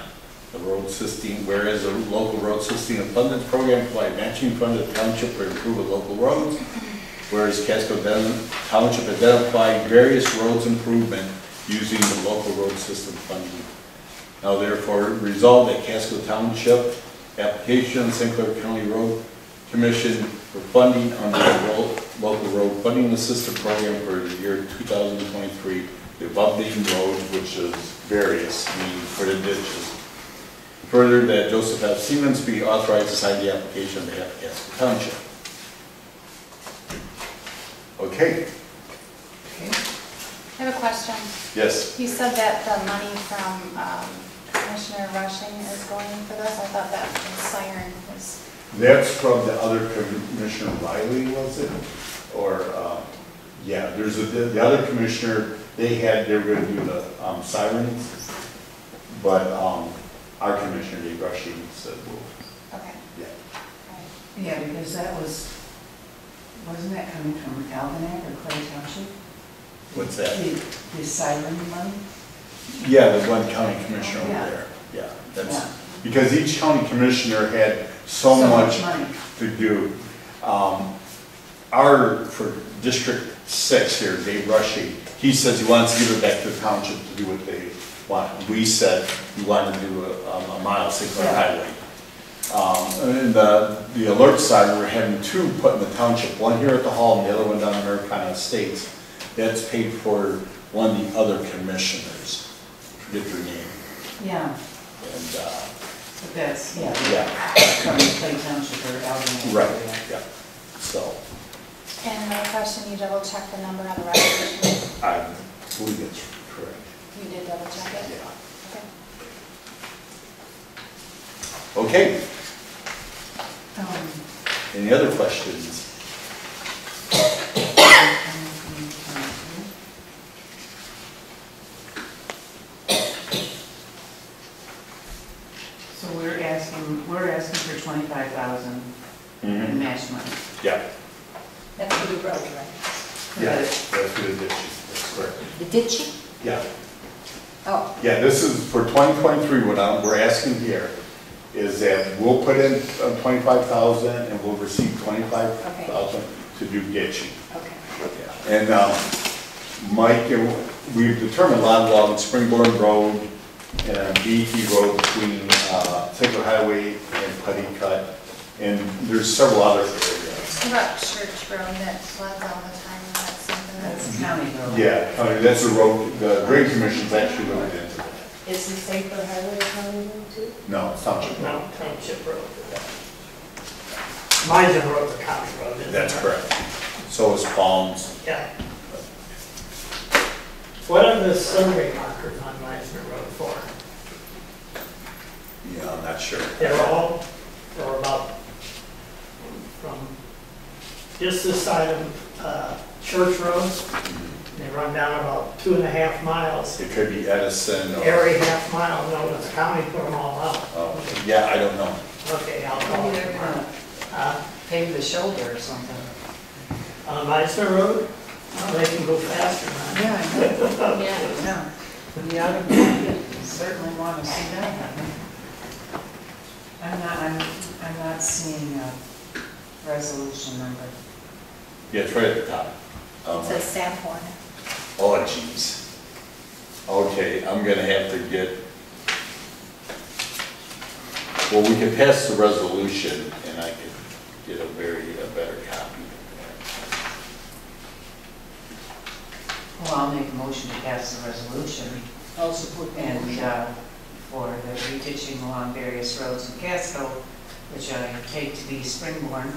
The road system, whereas a local road system abundance program provide matching funds to the township for improvement of local roads, whereas Casco Township identified various roads improvement using the local road system funding. Now therefore resolved that Casco Township application St. Clair County Road Commission for funding under the local road funding assistance program for the year 2023, the above named roads, which is various, meaning for the ditches. Further, that Joseph F. Siemens be authorized to sign the application on behalf of Casco Township. Okay. I have a question. Yes. You said that the money from Commissioner Rushing is going for this? I thought that was Siren was. That's from the other Commissioner Riley, was it? Or, yeah, there's the other commissioner, they were going to do the sirens, but our commissioner, Dave Rushing, said, well, Okay. yeah. Yeah, because wasn't that coming from Algonac or Clay Township? What's that? The siren money? Yeah, the one county commissioner over Yeah. there. Yeah, that's, Yeah. because each county commissioner had so much money. to do. For District 6 here, Dave Rushing, he says he wants to give it back to the township to do what they want. We said we wanted to do a mile St. Clair Highway. And the alert side, we're having two put in the township, one here at the hall and the other one down in Americana Estates. That's paid for one of the other commissioners. Forget their name. Yeah, And, but that's, yeah, yeah, from Clay Township or Algonac. right, yeah. So, And another question, you double check the number on the resolution? I believe it's correct. You did double check it? Yeah. Okay. Okay, any other questions? So we're asking for 25,000 in match money. Yeah, That's for the road, right? yeah, that's for the ditches, that's correct. The ditching? Yeah, Oh, yeah, this is for 2023, what we're asking here is that we'll put in 25,000 and we'll receive 25,000 to do ditching. okay. And Mike, we've determined a lot along Springborn Road and BT Road between St. Highway and Putty Cut, and there's several other areas. What about Church Road that floods all the time? Is that something That's that's? a county road. Yeah, that's a road, the Grade Commission's actually looked into that. Is the St. Clair Highway a county road too? No, it's Township Road. No, Township Road. Mine's Road's a county road, isn't it? That's correct. So is Palms. Yeah. What are the survey markers on Meisner Road for? Yeah, I'm not sure. They're all, or about, from just this side of Church Road, they run down about 2.5 miles. It could be Edison or. Every half mile, no, the county put them all out. Oh, yeah, I don't know. Okay, I'll call Maybe it they're tomorrow. gonna pave the shoulder or something. On Meisner Road, well, they can go faster, man. Yeah, I know. Yeah. We ought to certainly want to see that happen. I'm not seeing a resolution number. Yeah, it's right at the top. It says Sanborn. Oh, jeez. Okay, I'm gonna have to get, well, we can pass the resolution and I could get a better copy. Well, I'll make a motion to pass the resolution. I'll support the And motion. for the retitching along various roads in Casco, which I take to be Springborn,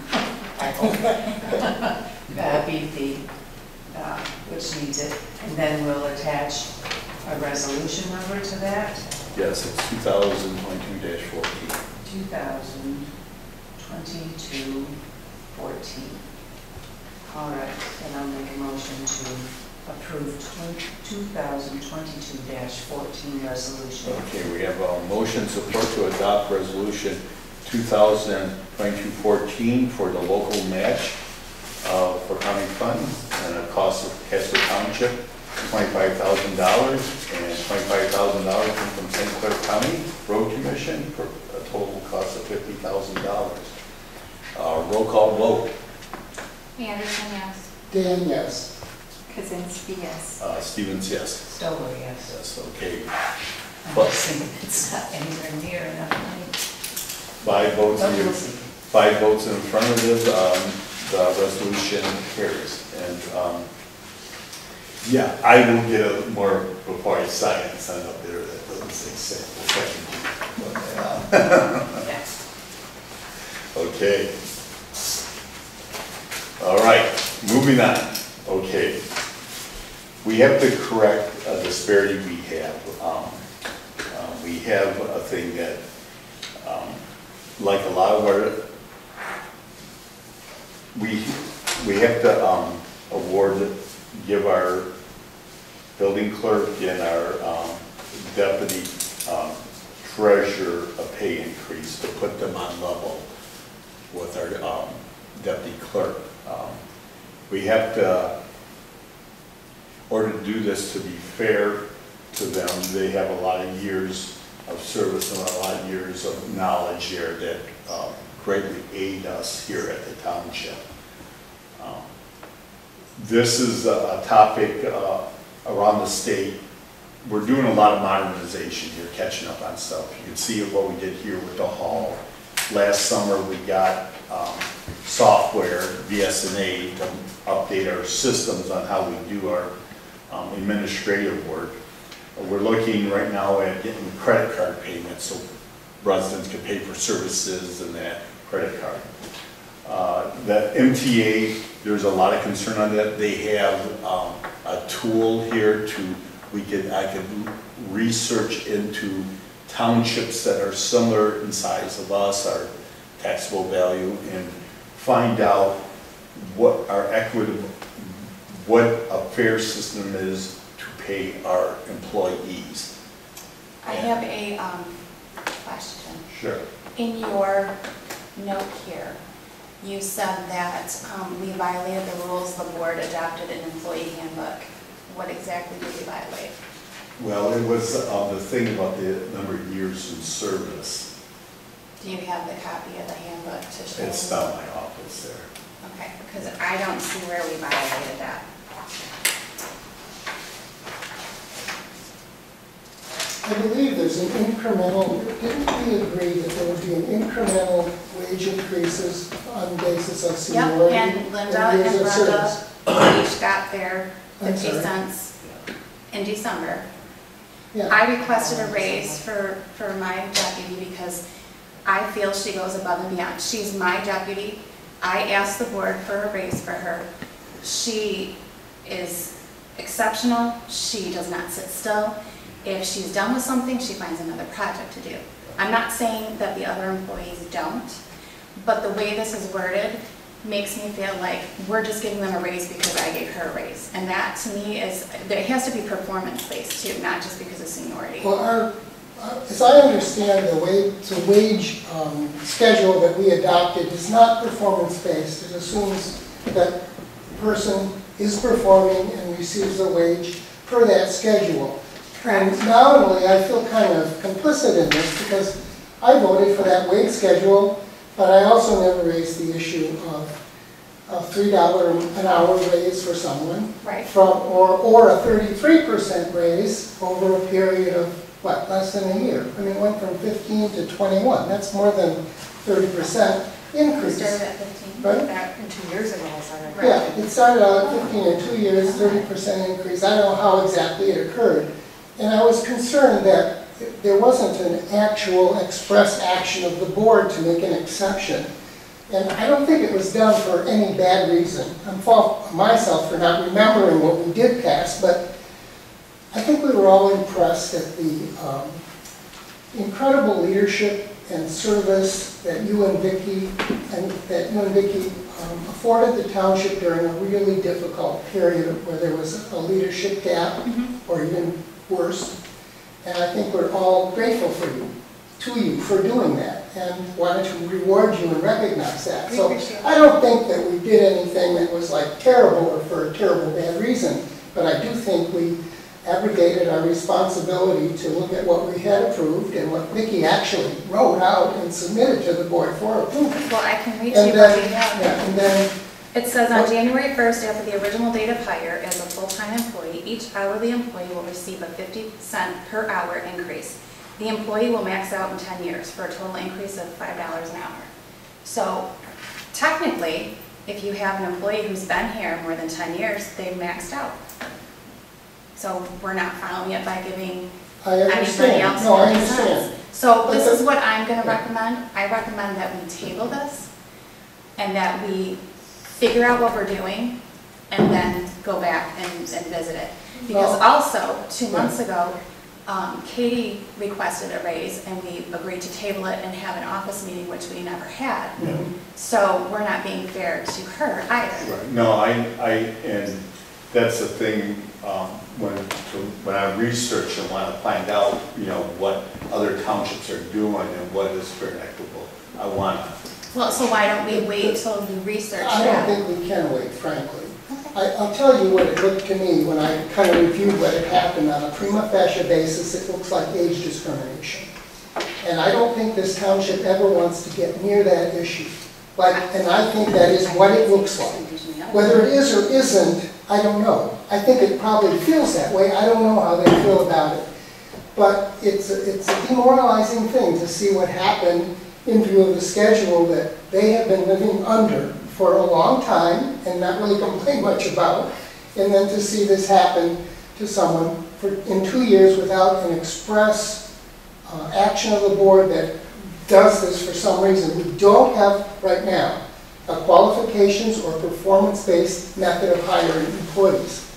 I hope. BT, which needs it. And then we'll attach a resolution number to that. Yes, it's 2022-14. 2022-14. All right, then I'll make a motion to approve 2022-14 resolution. Okay, we have a motion support to adopt resolution 2022-14 for the local match for county funds, and a cost of Casco Township, $25,000, and $25,000 from St. Clair County Road Commission for a total cost of $50,000. Roll call vote. Anderson, yes. Dan, yes. Kazinsky, yes. Stevens, yes. Stover, yes. Yes, okay. I'm But- just thinking it's not anywhere near enough money. 5 votes But in, we'll see. 5 votes in affirmative, the resolution carries. And, yeah, I will get a more before I sign it, sign up there that doesn't say second. Yes. Okay. All right, moving on. Okay. We have to correct a disparity we have. We have a thing that, like a lot of our, we have to give our building clerk and our deputy treasurer a pay increase to put them on level with our deputy clerk. We have to, in order to do this to be fair to them, they have a lot of years of service and a lot of years of knowledge here that greatly aid us here at the township. This is a topic around the state. We're doing a lot of modernization here, catching up on stuff. You can see what we did here with the hall. Last summer we got software, BSNA, to update our systems on how we do our administrative work. We're looking right now at getting credit card payments so residents can pay for services and that credit card. The MTA, there's a lot of concern on that. They have a tool here I could research into townships that are similar in size of us, our taxable value, and find out what our what a fair system is to pay our employees. I have a question. Sure. In your note here, you said that we violated the rules, the board adopted an employee handbook. What exactly did we violate? Well, it was the thing about the number of years in service. Do you have the copy of the handbook to show? It's down in my office there. Okay, because I don't see where we violated that. I believe there's an incremental, didn't we agree that there would be an incremental wage increases on the basis of Yep, seniority? and Linda and years of Brenda service? each got their I'm 50 sorry. cents in December. Yeah. I requested a raise for my deputy because I feel she goes above and beyond. She's my deputy. I asked the board for a raise for her. She is exceptional. She does not sit still. If she's done with something, she finds another project to do. I'm not saying that the other employees don't, but the way this is worded makes me feel like we're just giving them a raise because I gave her a raise. And that to me is, it has to be performance-based too, not just because of seniority. Well, as I understand, the wage schedule that we adopted is not performance-based. It assumes that the person is performing and receives a wage per that schedule. And nominally, I feel kind of complicit in this because I voted for that wage schedule, but I also never raised the issue of a $3 an hour raise for someone. Right. Or a 33% raise over a period of, what, less than a year. I mean, it went from 15 to 21. That's more than 30% We increase. started at 15. Right? Back 2 years ago, I started. Yeah, it started out at 15 in 2 years, 30% increase. I don't know how exactly it occurred. And I was concerned that there wasn't an actual express action of the board to make an exception. And I don't think it was done for any bad reason. I'm fault myself for not remembering what we did pass, but I think we were all impressed at the incredible leadership and service that you and Vicki afforded the township during a really difficult period where there was a leadership gap, or even worse. And I think we're all grateful to you for doing that. and wanted to reward you and recognize that. We So appreciate it. I don't think that we did anything that was like terrible or for a terrible bad reason, but I do think we abrogated our responsibility to look at what we had approved and what Vicki actually wrote out and submitted to the board for approval. Well, I can read to And you what we then, have. yeah, and then, It says on January 1st, after the original date of hire as a full-time employee, each hourly employee will receive a 50-cent per hour increase. The employee will max out in 10 years for a total increase of $5 an hour. So technically, if you have an employee who's been here more than 10 years, they've maxed out. So we're not following it by giving I anybody understand. else No, I 50 understand. cents. So this But is what I'm gonna recommend. I recommend that we table this and that we figure out what we're doing and then go back and visit it. Because Well, also, 2 months ago, Katie requested a raise and we agreed to table it and have an office meeting, which we never had. So we're not being fair to her either. Right. No, and that's the thing, when I research and want to find out, you know, what other townships are doing and what is fair and equitable, I want to. Well, so why don't we wait till you research I that? don't think we can wait, frankly. I'll tell you what it looked to me when I kind of reviewed what had happened on a prima facie basis. It looks like age discrimination. And I don't think this township ever wants to get near that issue. And I think that is what it looks like. Whether it is or isn't, I don't know. I think it probably feels that way. I don't know how they feel about it. But it's a demoralizing thing to see what happened in view of the schedule that they have been living under for a long time and not really complain much about, and then to see this happen to someone in 2 years without an express action of the board that does this for some reason. We don't have right now a qualifications or performance-based method of hiring employees.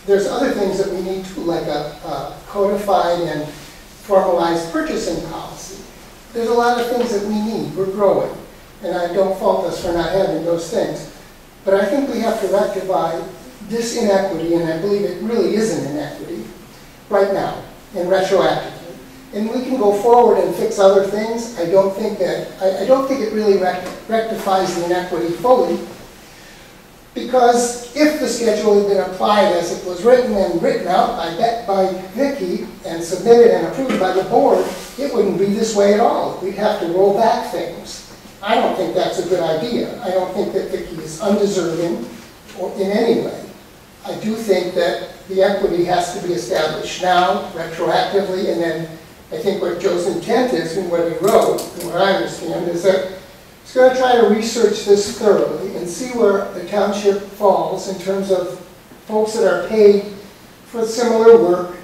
There's other things that we need to, like a codified and formalized purchasing policy. There's a lot of things that we need. We're growing. And I don't fault us for not having those things. But I think we have to rectify this inequity, and I believe it really is an inequity, right now, and retroactively. And we can go forward and fix other things. I don't think it really rectifies the inequity fully, because if the schedule had been applied as it was written and written out by Vicki and submitted and approved by the board, it wouldn't be this way at all. We'd have to roll back things. I don't think that's a good idea. I don't think that Vicki is undeserving or in any way. I do think that the equity has to be established now, retroactively, and then I think what Joe's intent is, and what he wrote, and what I understand, is that he's going to try to research this thoroughly and see where the township falls in terms of folks that are paid for similar work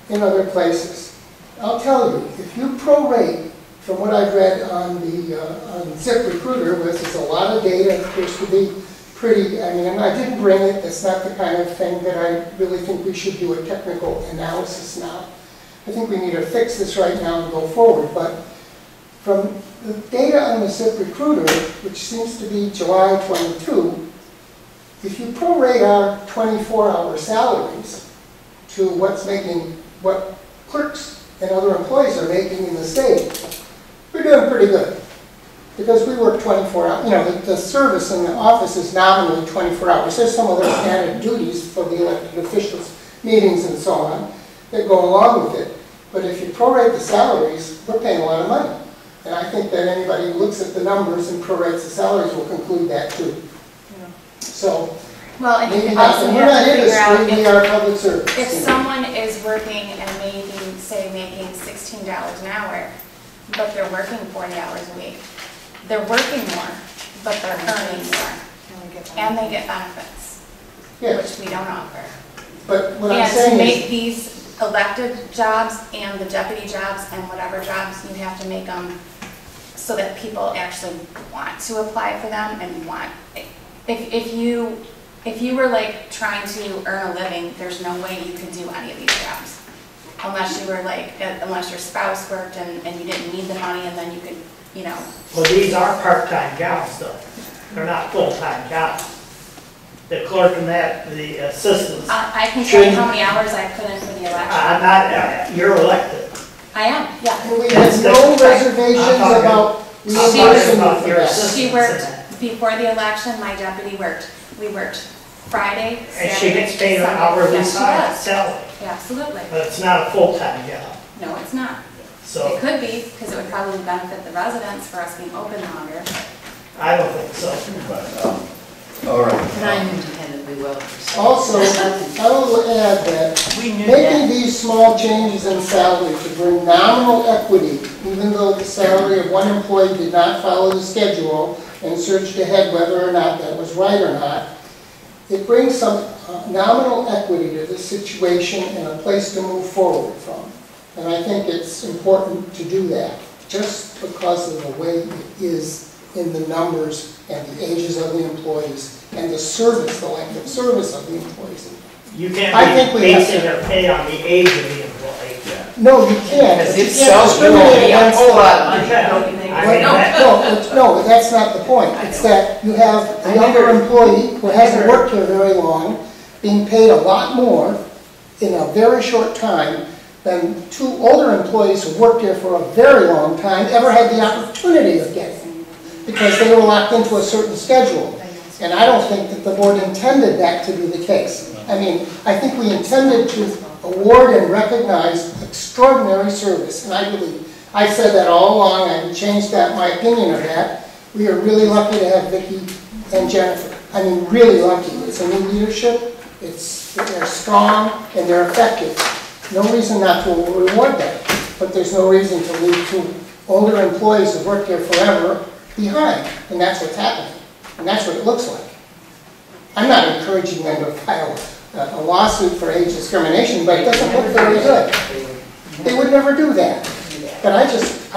in other places. I'll tell you, if you prorate, from what I've read on the on ZipRecruiter, which is a lot of data, it appears to be pretty, I mean, and I didn't bring it, it's not the kind of thing that I really think we should do a technical analysis now. I think we need to fix this right now and go forward, but from the data on the ZipRecruiter, which seems to be July 22, if you prorate our 24-hour salaries to what clerks and other employees are making in the state, we're doing pretty good. Because we work 24 hours. You know, the service in the office is nominally 24 hours. There's some other added duties for the elected officials, meetings and so on, that go along with it. But if you prorate the salaries, we're paying a lot of money. And I think that anybody who looks at the numbers and prorates the salaries will conclude that too. Yeah. So, well, and maybe you not, also and we're have not to figure out industry, we are public service. if someone is working and maybe, say, making $16 an hour, but they're working 40 hours a week, they're working more, but they're earning more, and they get benefits, Yes. which we don't offer. But what I'm And to saying make is, these elected jobs and the deputy jobs and whatever jobs, you have to make them so that people actually want to apply for them and want, if you were like trying to earn a living, there's no way you could do any of these jobs. Unless you were like, unless your spouse worked and you didn't need the money and then you could, you know. Well, these are part-time jobs though. They're not full-time jobs. The clerk and that, the assistants. I can tell you how many hours I put in for the election. You're elected. I am, yeah. And we had no reservations about I'm reimbursing talking you about for your that. assistance She in worked, that. before the election, my deputy worked. We worked Friday, And she Saturday, gets paid an Sunday. hourly Yes, she does. salary, Absolutely. but it's not a full-time job. No, it's not. So It could be, because it would probably benefit the residents for us being open longer. I don't think so. But, all right. And I'm independently well. Also, I will add that We knew making that. these small changes in salary to bring nominal equity, even though the salary of one employee did not follow the schedule and searched ahead whether or not that was right or not, it brings some nominal equity to this situation and a place to move forward from. And I think it's important to do that, just because of the way it is in the numbers and the ages of the employees and the service, the length of service of the employees. You I think can't be we have basing to- their pay on the age of the employee. No, you can't. Because You if can't so, discriminate you'll be a against whole them. lot of money, don't you think? I mean, that- No, that's not the point. It's that you have a younger employee who hasn't worked here very long, being paid a lot more in a very short time than two older employees who worked here for a very long time ever had the opportunity of getting, because they were locked into a certain schedule. And I don't think that the board intended that to be the case. I mean, I think we intended to award and recognize extraordinary service, and I've said that all along. I haven't changed my opinion of that. We are really lucky to have Vicki and Jennifer. I mean, really lucky. It's a new leadership. They're strong and they're effective. No reason not to reward them, but there's no reason to leave two older employees who've worked here forever behind, and that's what's happening, and that's what it looks like. I'm not encouraging them to file a lawsuit for age discrimination, but it doesn't look very good. They would never do that. But I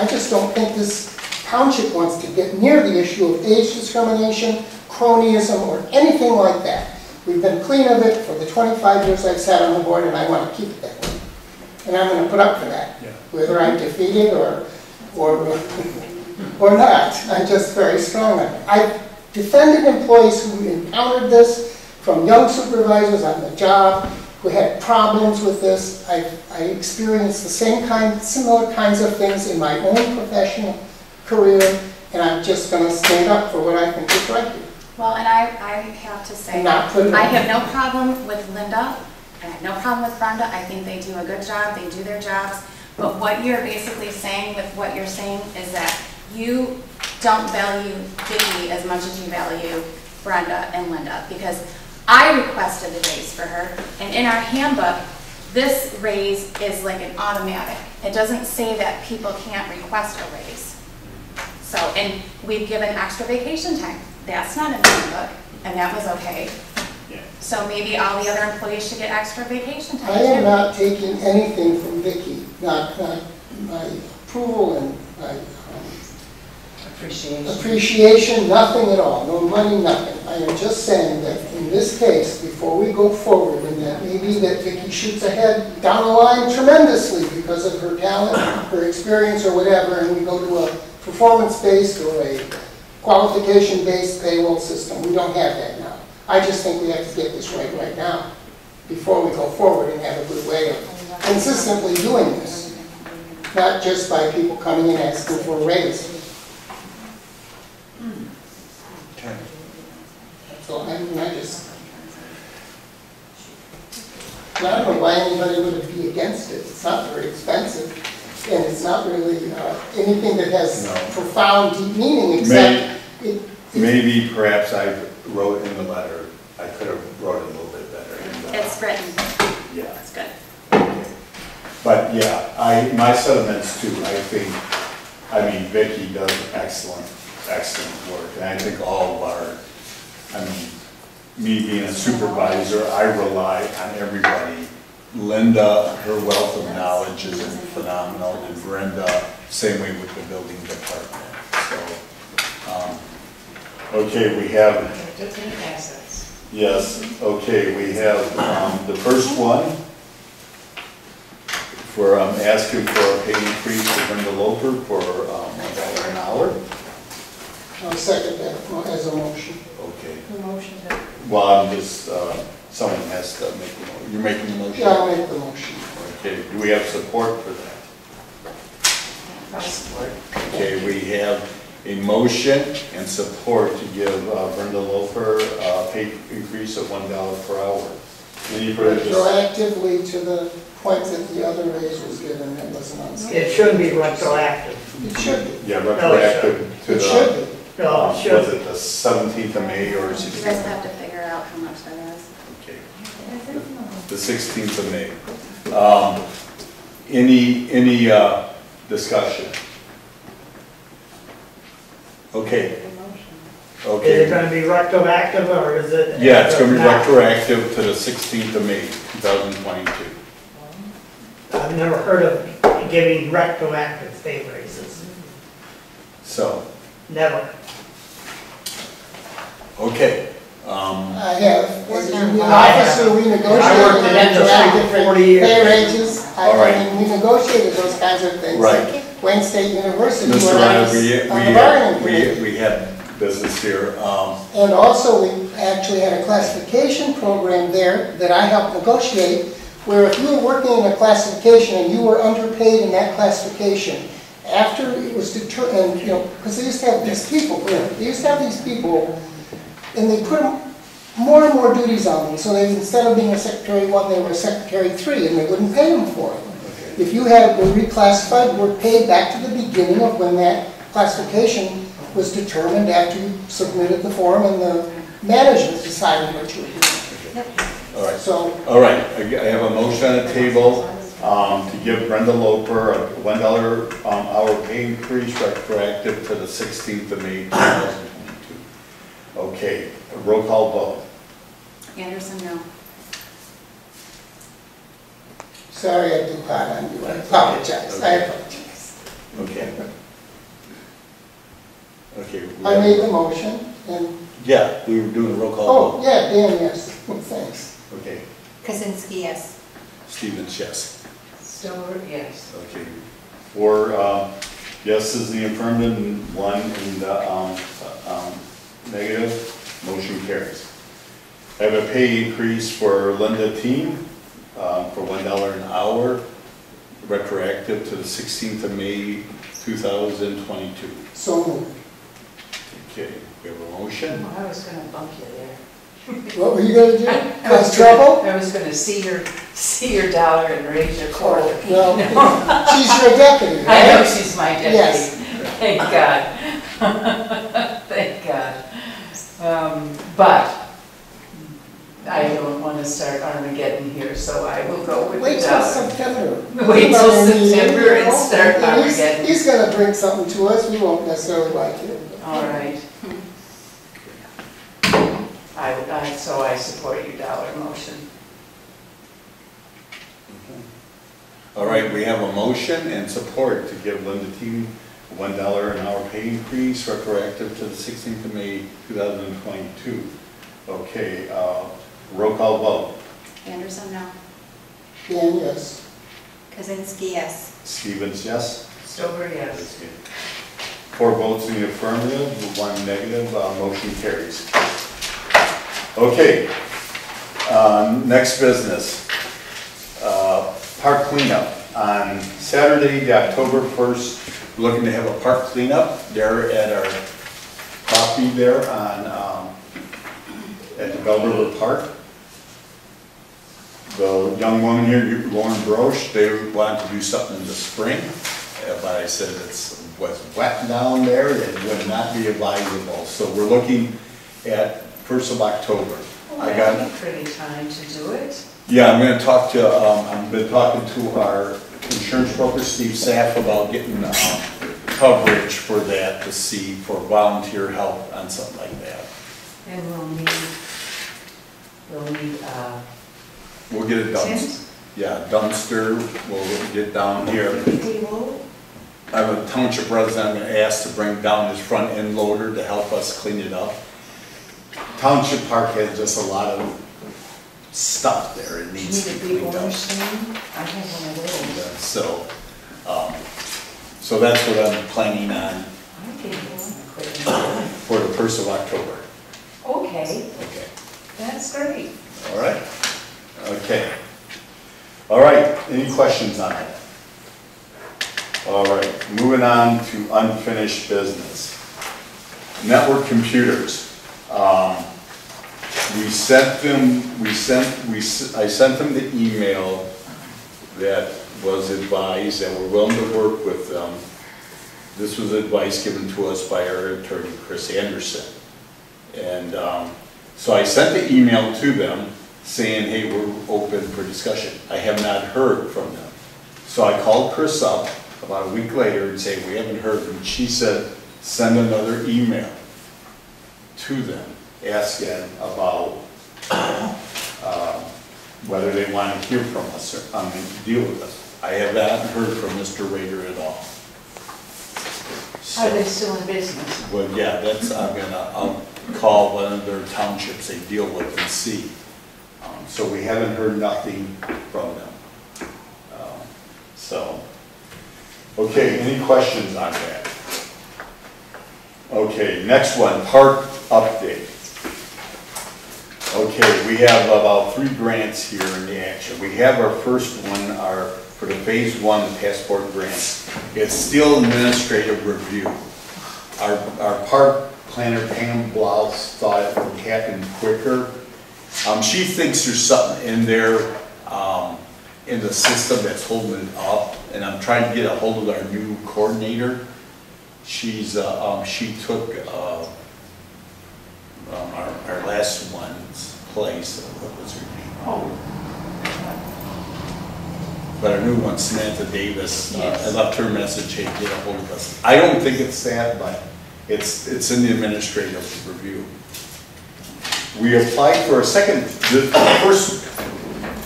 just don't think this township wants to get near the issue of age discrimination, cronyism, or anything like that. We've been clean of it for the 25 years I've sat on the board, and I want to keep it that way. And I'm going to put up for that, whether I'm defeated or not. I'm just very strong on it. I've defended employees who encountered this, from young supervisors on the job who had problems with this. I experienced the similar kinds of things in my own professional career, and I'm just going to stand up for what I think is right here. Well, and I have to say, Not put it I on. have no problem with Linda, and I have no problem with Brenda. I think they do a good job, they do their jobs. But what you're basically saying with what you're saying is that you don't value Vicki as much as you value Brenda and Linda, because I requested a raise for her, and in our handbook, this raise is like an automatic. It doesn't say that people can't request a raise. So, and we've given extra vacation time. That's not in the handbook, and that was okay. So maybe all the other employees should get extra vacation time. I am not taking anything from Vicki, not my approval and my appreciation, nothing at all, no money, nothing. I am just saying that in this case, before we go forward, and that maybe that Vicki shoots ahead down the line tremendously because of her talent, her experience, or whatever, and we go to a performance-based or a qualification-based payroll system. We don't have that now. I just think we have to get this right now before we go forward and have a good way of consistently doing this, not just by people coming in asking for a raise. So I don't know why anybody would be against it. It's not very expensive, and it's not really anything that has profound, deep meaning, except Maybe perhaps I wrote in the letter, I could have wrote it a little bit better. And, It's written. Yeah. That's good. But yeah, my sentiments too, I mean, Vicki does excellent work. And I think all of me being a supervisor, I rely on everybody. Linda, her wealth of knowledge is phenomenal, and Brenda, same way with the building department. So, okay, we have, yes, okay, we have the first one, where I'm asking for a pay increase for Brenda Loper for $1 an hour. I'll second that as a motion. Okay. The motion. Well, I'm just, someone has to make the motion. You're making the motion? Yeah, I'll make the motion. Okay, do we have support for that? I'll support. Okay, we have a motion and support to give Brenda Loper a pay increase of $1 per hour. Any further Retroactively to the point that the other raise was given, that wasn't on schedule. It shouldn't be retroactive. It should be. Yeah, retroactive to It should the, be. No, it was should. it the 17th of May or You guys 16th? have to figure out how much that is. Okay, the 16th of May. Any discussion? Okay. Is it Okay. gonna be retroactive or is it? Yeah, it's gonna be not? retroactive to the 16th of May, 2022. I've never heard of giving retroactive pay raises. So, Never. okay. I have, as a union I have. officer, we negotiated I worked in industry for 40 years. pay ranges. All right. I mean, we negotiated those kinds of things. Right. Wayne State University, Mr. when I Ryan, was on the bargaining committee. we had business here. And also, we actually had a classification program there that I helped negotiate, where if you were working in a classification and you were underpaid in that classification, after it was determined, you know, because they used to have these people, and they put more and more duties on them, so they, instead of being a secretary 1, they were a secretary 3, and they wouldn't pay them for it. If you were reclassified, were paid back to the beginning of when that classification was determined after you submitted the form and the management decided what you were doing. All right. So, All right, I have a motion on the table to give Brenda Loper a $1 hour pay increase retroactive to the 16th of May, 2022. Okay, a roll call vote. Anderson, no. sorry I do hard on you, I apologize, I apologize. Okay. Okay. I made the motion, and, Yeah, we were doing a roll call oh, vote. yeah, Dan, yes, thanks. Okay, Kaczynski, yes. Stevens, yes. Stover, yes. Okay, 4 yeses in the affirmative and 1 in the negative, motion carries. I have a pay increase for Linda Team for $1 an hour, retroactive to the 16th of May, 2022. So moved. Okay, we have a motion. I was gonna bump you there. What were you gonna do? I Cause was trouble? I was gonna see your dollar and raise your quarter. Well, she's your deputy, I know right? she's my deputy. Yes. Thank God. Thank God. But I don't want to start Armageddon here, so I will go with Wait the till dollar. September. Wait till Another meeting, September you and know? start And Armageddon. He's gonna bring something to us, we won't necessarily like it. All right. So I support your dollar motion. All right, we have a motion and support to give Linda Team a $1 an hour pay increase retroactive to the 16th of May, 2022. Okay, roll call vote. Anderson, no. Dan, yes. Kaczynski, yes. Stevens, yes? Stover, yes. 4 votes in the affirmative, 1 negative, motion carries. Okay, next business. Park cleanup. On Saturday, October 1st, we're looking to have a park cleanup there at our property there on, at the Bell River Park. The young woman here, Lauren Broche, they wanted to do something in the spring, but I said it was wet down there and would not be advisable. So we're looking at 1st of October. I got, That'd be a pretty time to do it. yeah, I'm gonna talk to, I've been talking to our insurance broker, Steve Saff, about getting coverage for that to see for volunteer help on something like that. And we'll need, We'll get a dumpster. tent, Yeah, dumpster, we'll get down here. table. I have a township resident I'm gonna ask to bring down his front end loader to help us clean it up. Township Park has just a lot of stuff there, it You needs need to a be big cleaned up. orange thing? I have one of those. So that's what I'm planning on I think it's quick. for the 1st of October. Okay, Okay, that's great. all right? Okay. All right, any questions on it? All right, moving on to unfinished business. Network computers. I sent them the email that was advised that we're willing to work with them. This was advice given to us by our attorney, Chris Anderson. And so I sent the email to them saying, hey, we're open for discussion. I have not heard from them. So I called Chris up about a week later and said, we haven't heard. And she said, send another email to them asking about whether they want to hear from us or deal with us. I have not heard from Mr. Rader at all. Are they still in business? Well, yeah, I'll call one of their townships they deal with and see. So we haven't heard nothing from them. Okay, any questions on that? Okay, next one, park update. Okay, we have about 3 grants here in the action. We have our first one, for the phase 1, the passport grant. It's still administrative review. Our park planner, Pam Blouse, thought it would happen quicker. She thinks there's something in there in the system that's holding it up, and I'm trying to get a hold of our new coordinator. She took our last one's place. What was her name? But our new one, Samantha Davis, I left her a message, hey, get a hold of us. I don't think it's that, but it's in the administrative review. We applied for a second, the first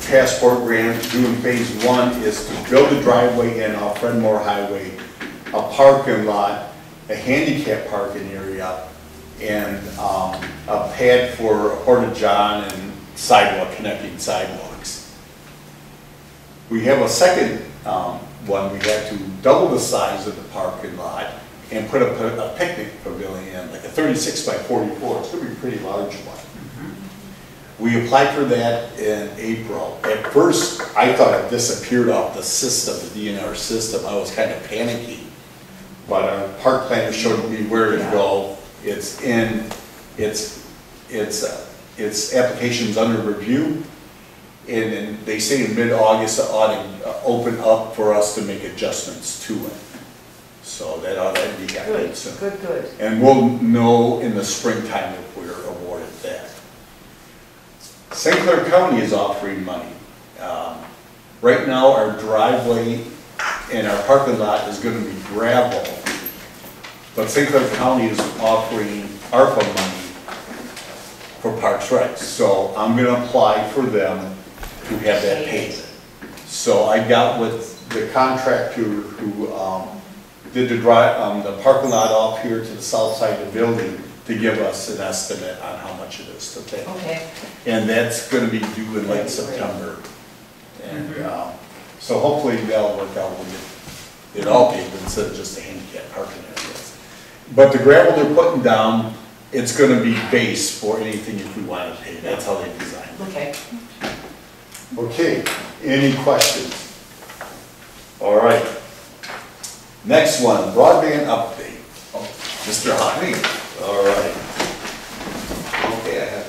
passport grant doing phase 1 is to build a driveway in off Fredmore Highway, a parking lot, a handicap parking area, and a pad for a porta-john and sidewalk, connecting sidewalks. We have a second one. We had to double the size of the parking lot and put a picnic pavilion, like a 36 by 44. It's going to be a pretty large one. We applied for that in April. At first, I thought it disappeared off the system, the DNR system. I was kind of panicky. But our park planner showed me where to go. It's application's under review. And then they say in mid-August it ought to open up for us to make adjustments to it. So that ought to be happening soon. Good. And we'll know in the springtime if we're awarded that. St. Clair County is offering money. Right now our driveway and our parking lot is going to be gravel. But St. Clair County is offering ARPA money for Parks Rights. So I'm going to apply for them to have that paid. So I got with the contractor who did the parking lot off here to the south side of the building to give us an estimate on how much it is to pay. Okay. And that's going to be due in late September. And so hopefully that'll work out. We'll get it all paid instead of just a handicap parking area. But the gravel they're putting down, it's going to be base for anything if we want to pay. That's how they design it. Okay. Okay, any questions? All right. Next one, broadband update. Oh, Mr. Hockney. All right. Okay, I have,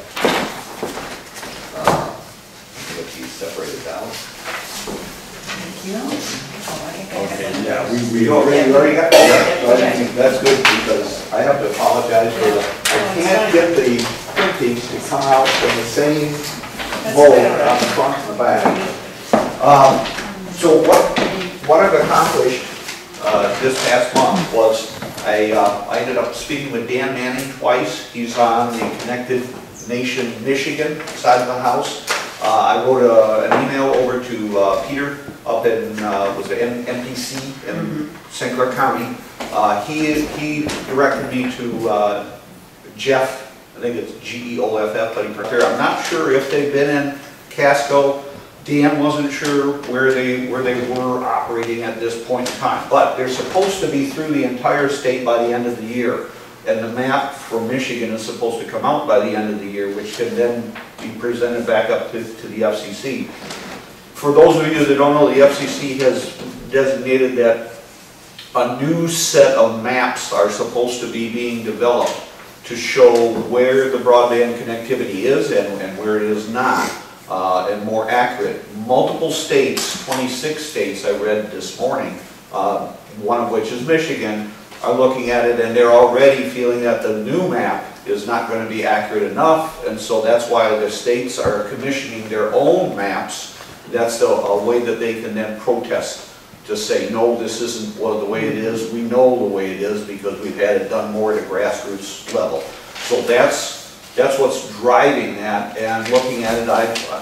get these separated down. Thank you. Okay, yeah, we You already got that? That's good, because I have to apologize for the, I can't get the printing to come out in the same mold on the front and the back. So what I've accomplished this past month was I ended up speaking with Dan Manning twice. He's on the Connected Nation Michigan side of the house. I wrote an email over to Peter up in was it MPC in St. Clair County. He directed me to Jeff. I think it's GEOFF, Letting Prepare. I'm not sure if they've been in Casco. Dan wasn't sure where they were operating at this point in time, but they're supposed to be through the entire state by the end of the year. And the map for Michigan is supposed to come out by the end of the year, which can then be presented back up to the FCC. For those of you that don't know, the FCC has designated that a new set of maps are supposed to be being developed to show where the broadband connectivity is and where it is not, and more accurate. Multiple states, 26 states I read this morning, one of which is Michigan, are looking at it and they're already feeling that the new map is not going to be accurate enough, and so that's why the states are commissioning their own maps. That's a way that they can then protest to say, no, this isn't the way it is. We know the way it is because we've had it done more at a grassroots level. So that's what's driving that, and looking at it,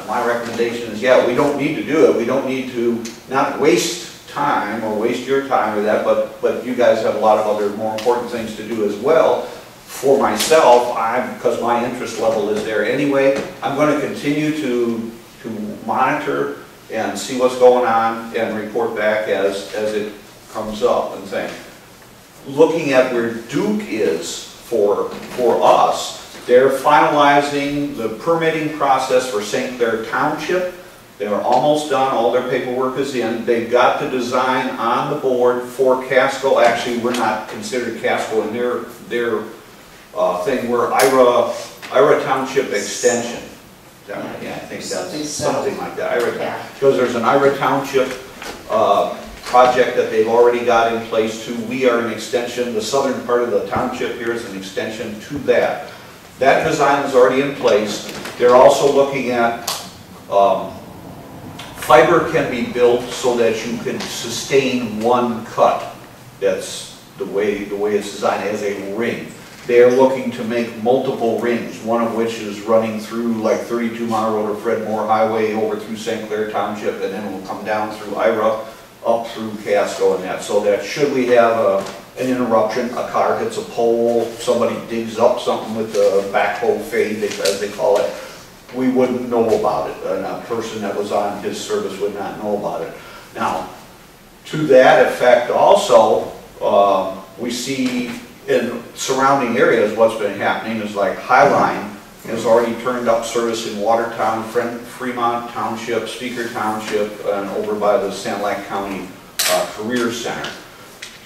my recommendation is, yeah, we don't need to do it. We don't need to not waste time or waste your time with that, but you guys have a lot of other more important things to do as well. For myself, because my interest level is there anyway, I'm going to continue to monitor and see what's going on and report back as it comes up and things. Looking at where Duke is for us, they're finalizing the permitting process for St. Clair Township. They're almost done, all their paperwork is in. They've got the design on the board for Casco. Actually, we're not considered Casco in their thing. We're Ira Township Extension. Yeah, I think that's something like that. Because there's an Ira Township project that they've already got in place too. We are an extension. The southern part of the township here is an extension to that. That design is already in place. They're also looking at fiber can be built so that you can sustain one cut. That's the way it's designed as a ring. They're looking to make multiple rings, one of which is running through like 32-mile road or Fred Moore Highway over through St. Clair Township, and then it will come down through Ira, up through Casco and that. So that should we have an interruption, a car hits a pole, somebody digs up something with the backhoe fade, as they call it, we wouldn't know about it. And a person that was on his service would not know about it. Now, to that effect also, we see in surrounding areas what's been happening is like Highline has already turned up service in Watertown, Fremont Township, Speaker Township, and over by the Sanilac County Career Center.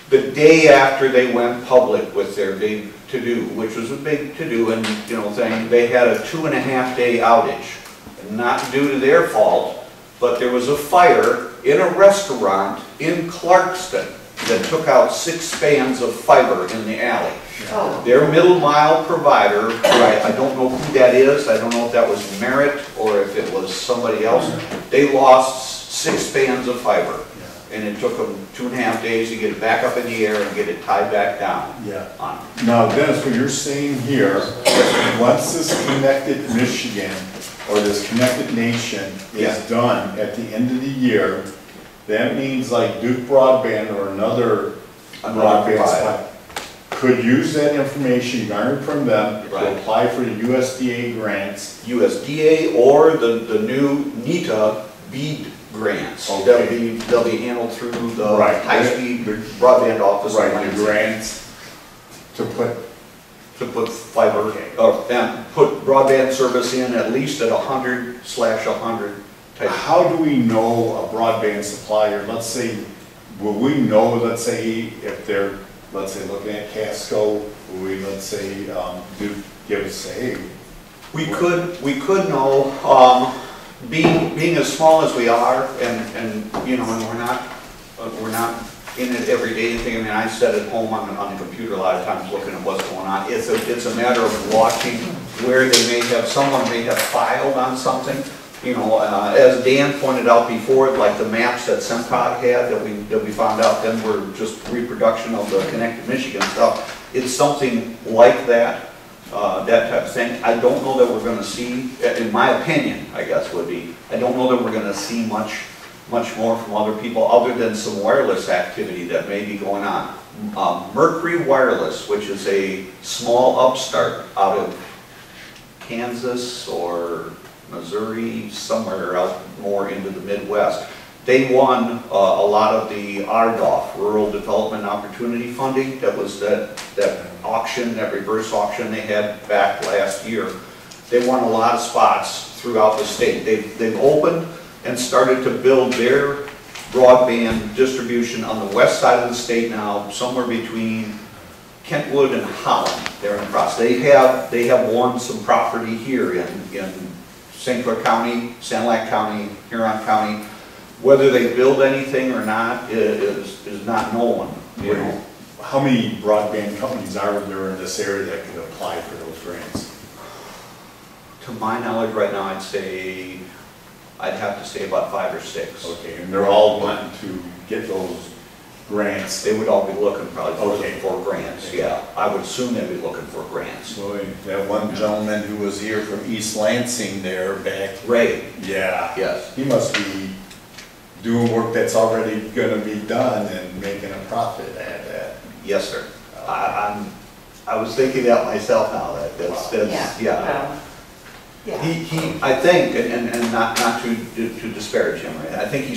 The day after they went public with their big to-do, which was a big to-do and thing, they had a 2.5-day outage. Not due to their fault, but there was a fire in a restaurant in Clarkston that took out 6 spans of fiber in the alley. Oh. Their middle mile provider, I don't know who that is, I don't know if that was Merit or if it was somebody else, they lost 6 spans of fiber. And it took them 2.5 days to get it back up in the air and get it tied back down. Now, Dennis, what you're saying here, once this Connected Michigan or this Connected Nation is done at the end of the year, that means like Duke Broadband or another broadband spot could use that information garnered from them to apply for the USDA grants. USDA or the new NETA BEAD grants. Okay. They'll be handled through the high-speed broadband office. The grants to put fiber and put broadband service in at least at 100/100. How do we know a broadband supplier? Let's say, will we know, let's say, if they're, let's say, looking at Casco, will we, let's say, give us, hey. We could know, being as small as we are, and we're not in it every day. I mean, I sit at home on the computer a lot of times looking at what's going on. It's a matter of watching where they someone may have filed on something. As Dan pointed out before, like the maps that Semcog had that we found out then were just reproduction of the Connected Michigan stuff. It's something like that, that type of thing. I don't know that we're going to see, in my opinion, I guess would be, I don't know that we're going to see much more from other people other than some wireless activity that may be going on. Mercury Wireless, which is a small upstart out of Kansas or Missouri, somewhere out more into the Midwest. They won a lot of the RDOF, Rural Development Opportunity Funding. That was that auction, that reverse auction they had back last year. They won a lot of spots throughout the state. They've opened and started to build their broadband distribution on the west side of the state now, somewhere between Kentwood and Holland. They're in the process. They have won some property here in St. Clair County, Sanilac County, Huron County. Whether they build anything or not is not known. You know? How many broadband companies are there in this area that could apply for those grants? To my knowledge right now, I'd have to say about 5 or 6. Okay, and they're all wanting to get those grants. They would all be looking probably Okay. for grants, yeah. I would assume they'd be looking for grants. Boy, that one gentleman who was here from East Lansing there back. Ray, Yeah. yes. He must be doing work that's already gonna be done and making a profit at that. Yes, sir. I was thinking that myself now, that's, yeah. Well, yeah. He, I think, and not to disparage him, right? I think he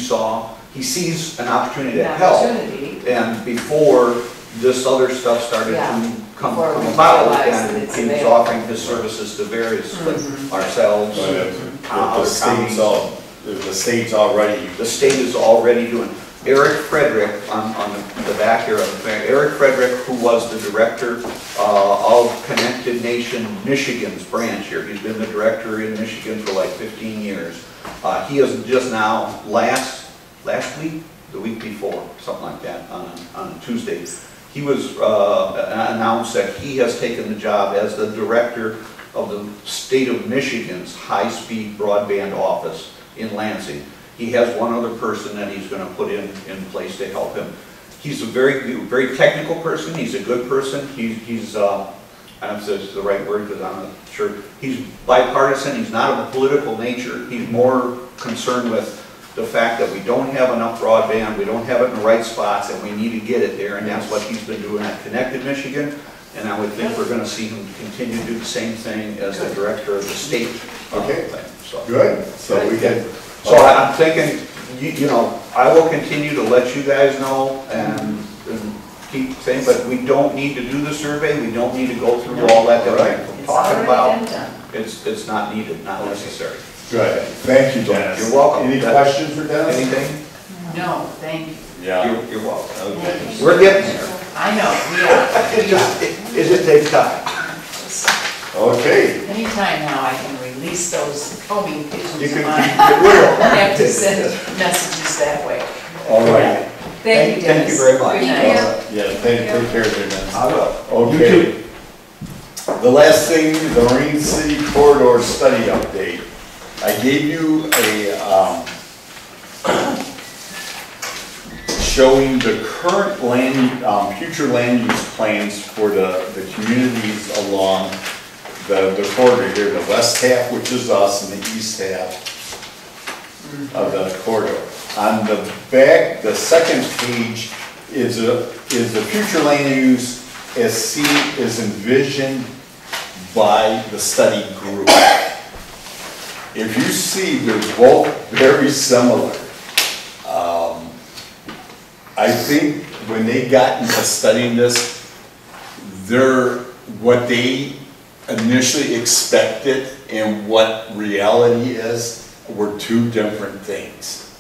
sees an opportunity to An help. opportunity. And before this other stuff started Yeah. to come Before we about, realized and that it's he was available. offering his services to various, like ourselves, But if other counties. the state's already. The state is already doing. Eric Frederick, on the back here, Eric Frederick, who was the director of Connected Nation Michigan's branch here. He's been the director in Michigan for like 15 years. He has just now, last week, the week before, something like that, on Tuesday, he was announced that he has taken the job as the director of the state of Michigan's high-speed broadband office in Lansing. He has one other person that he's going to put in place to help him. He's a very technical person. He's a good person. He's I don't know if this is the right word because I'm not sure. He's bipartisan. He's not of a political nature. He's more concerned with the fact that we don't have enough broadband, we don't have it in the right spots, and we need to get it there, and that's what he's been doing at Connected Michigan. And I would think we're going to see him continue to do the same thing as the director of the state Okay. thing. So. Good, so we can. So I'm thinking, you know, I will continue to let you guys know and keep saying, but we don't need to do the survey, we don't need to go through all that that we're It's talking already about. been done. It's not needed, not necessary. Good, thank you, Dennis. You're welcome. Any questions for Dennis? Anything? No, thank you. Yeah. You're welcome. Okay. We're getting there. I know, we are. It takes time. Okay. Anytime now I can release those homing You pigeons can, of mine. you will. I have to send messages that way. All right. Thank you, Thank Dennis. you very much. Good Thank night. you. Yeah, take care of it, Dennis. I will. Okay. The last thing, the Marine City Corridor Study Update. I gave you a, showing the current future land use plans for the communities along the corridor here, the west half, which is us, and the east half of the corridor. On the back, the second page is the future land use as envisioned by the study group. If you see, they're both very similar. I think when they got into studying this, what they initially expected and what reality is were two different things.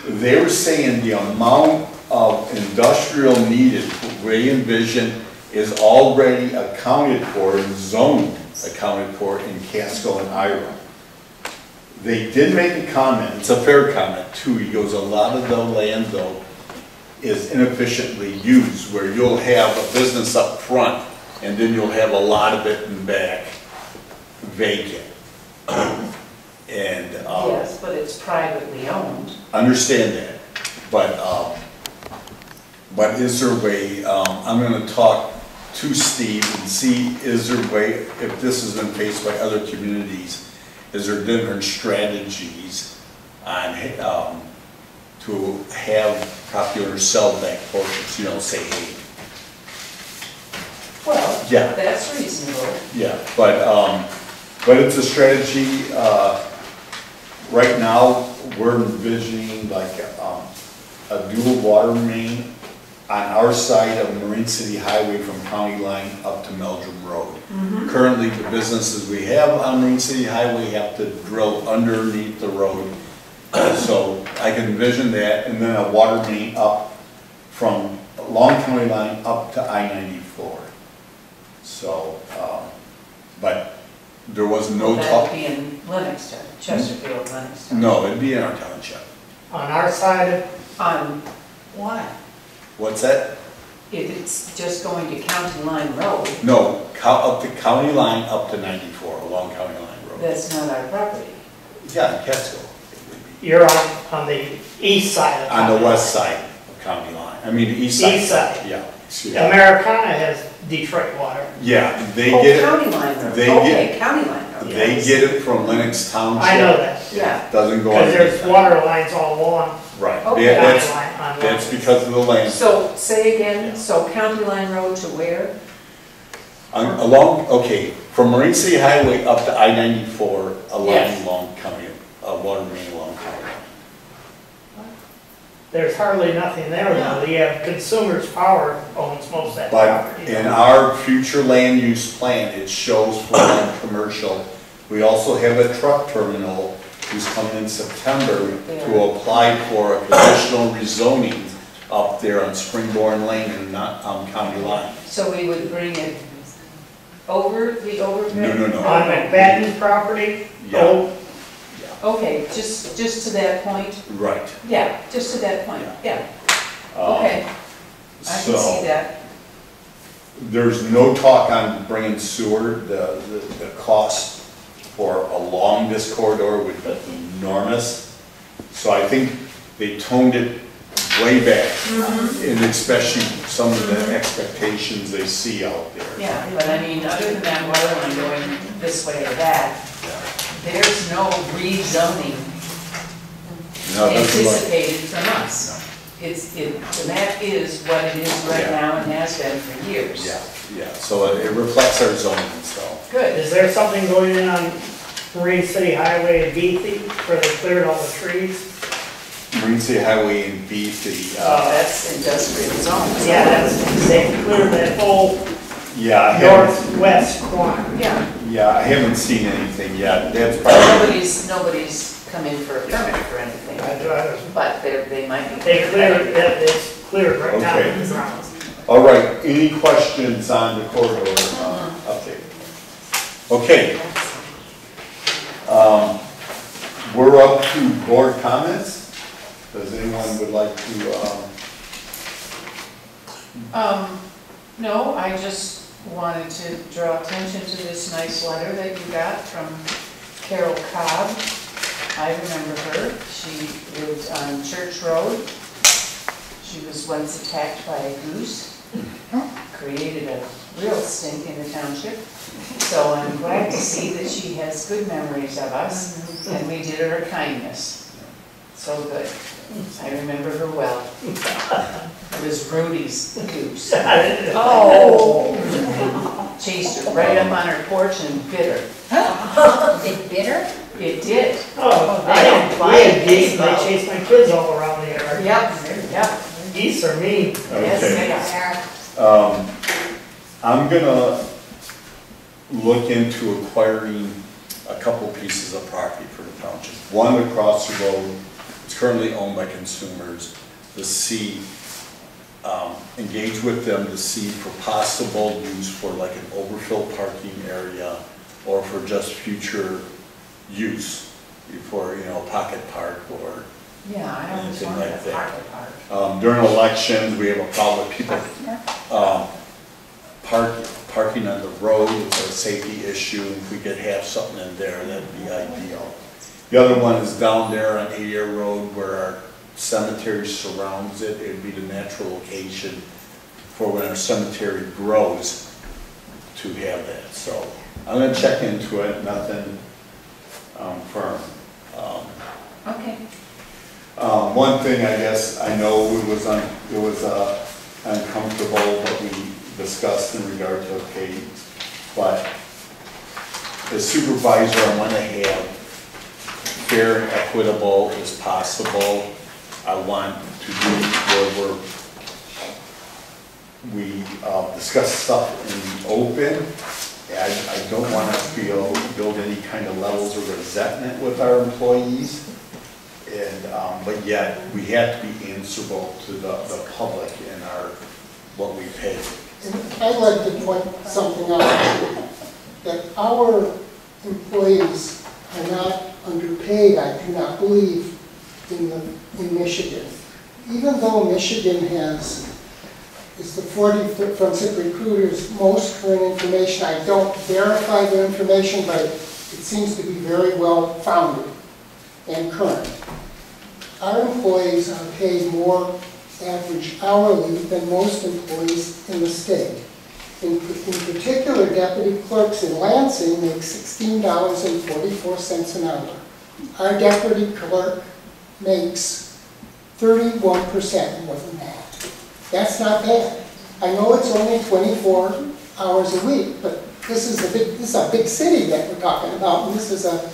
They were saying the amount of industrial needed, they envision, is already accounted for and zoned accounted for in Casco and Ira. They did make a comment, it's a fair comment too. He goes, a lot of the land though is inefficiently used, where you'll have a business up front and then you'll have a lot of it in back vacant. And Yes, but it's privately owned. understand that, but is there a way, I'm gonna talk to Steve and see, is there a way, if this has been faced by other communities, is there different strategies on, to have property owners sell back portions, you know, say, hey. Well, Yeah. that's reasonable. Yeah, but it's a strategy, right now, we're envisioning like, a dual water main on our side of Marine City Highway from County Line up to Meldrum Road. Currently, the businesses we have on Marine City Highway have to drill underneath the road. So I can envision that, and then a water main up from Long County Line up to I-94. So, but there was no That talk. would be in Lennoxton, Chesterfield, Lennoxton. No, it'd be in our township. On our side, On what? What's that? If it's just going to County Line Road, No, up to county line up to 94, along County Line Road. that's not our property. Yeah, in Casco. you're on the east side of On the town. west side of county line. I mean, the east side. East side. Yeah. excuse me. Americana has Detroit water. Yeah, they Oh, get County Line Road, they okay, County Line it, Road. they get it from Lennox Township. I know that, Yeah. Doesn't go on. because there's water lines all along Right. Okay. Yeah, county that's, line. on that's Lennox. because of the land. So, say again, so County Line Road to where? Along, okay, from Marine City Highway up to I-94, a line Yes. along county, a water main along county line. There's hardly nothing there though. You have Consumers Power owns most of that But property. in our future land use plan, it shows for land commercial. We also have a truck terminal who's coming in September to apply for a conditional rezoning up there on Springborn Lane and not on county line. So we would bring it over the overhead? No. On McFadden's property, Yeah. oh, Okay, just to that point? Right. Yeah, just to that point, yeah. Um, Okay, I can see So, that. there's no talk on bringing sewer. The cost for along this corridor would be enormous. So I think they toned it way back, and especially some of the expectations they see out there. Yeah, but I mean, other than that water line going this way or that, there's no rezoning No, that's like, anticipated from us. And that is what it is right Yeah. now and has been for years. yeah, so it reflects our zoning, so. Good. is there something going in on Marine City Highway in Beatty where they cleared all the trees? Marine City Highway and Beef, That's industrial zone. Yeah, they cleared that whole yeah, I haven't, northwest corner. Yeah, I haven't seen anything yet. That's probably, nobody's come in for a permit for anything, but they might be. They cleared, it's cleared right down Okay. to the ground. all right, any questions on the corridor update? Okay. We're up to board comments. Does anyone would like to, No, I just wanted to draw attention to this nice letter that you got from Carol Cobb. I remember her. She lived on Church Road. She was once attacked by a goose, created a real stink in the township. So I'm glad to see that she has good memories of us, and we did her a kindness. So good. I remember her well. It was Rudy's goose. Oh. Chased her right up on her porch and bit her. It bit her? It did. Oh, They I don't had fly geese, and they baseball. chased my kids all around the yard. Yep. Geese are mean. Yes, okay. they are. I'm gonna look into acquiring a couple pieces of property for the township. One across the road, it's currently owned by Consumers, to see, engage with them to see for possible use for like an overfill parking area or for just future use, for, a pocket park or Yeah, I always anything wanted like a that. pocket park. During elections, we have a problem with people parking on the road. It's a safety issue. If we could have something in there, that'd be ideal. The other one is down there on Adair Road where our cemetery surrounds it. It would be the natural location for when our cemetery grows to have that. So I'm going to check into it, nothing firm. Okay. One thing, I guess, I know it was uncomfortable what we discussed in regard to pay, but as supervisor, I want to have fair and equitable as possible. I want to do where we discuss stuff in the open. I don't want to build any kind of levels of resentment with our employees. And but yet we have to be answerable to the public in our, what we pay. I'd like to point something out, that our employees are not underpaid, I do not believe, in Michigan. Even though Michigan is the 40 from ZipRecruiter's most current information, I don't verify the information, but it seems to be very well founded and current. Our employees are paid more average hourly than most employees in the state. In particular, deputy clerks in Lansing make $16.44 an hour. Our deputy clerk makes 31% more than that. That's not bad. I know it's only 24 hours a week, but this is a big city that we're talking about, and this is that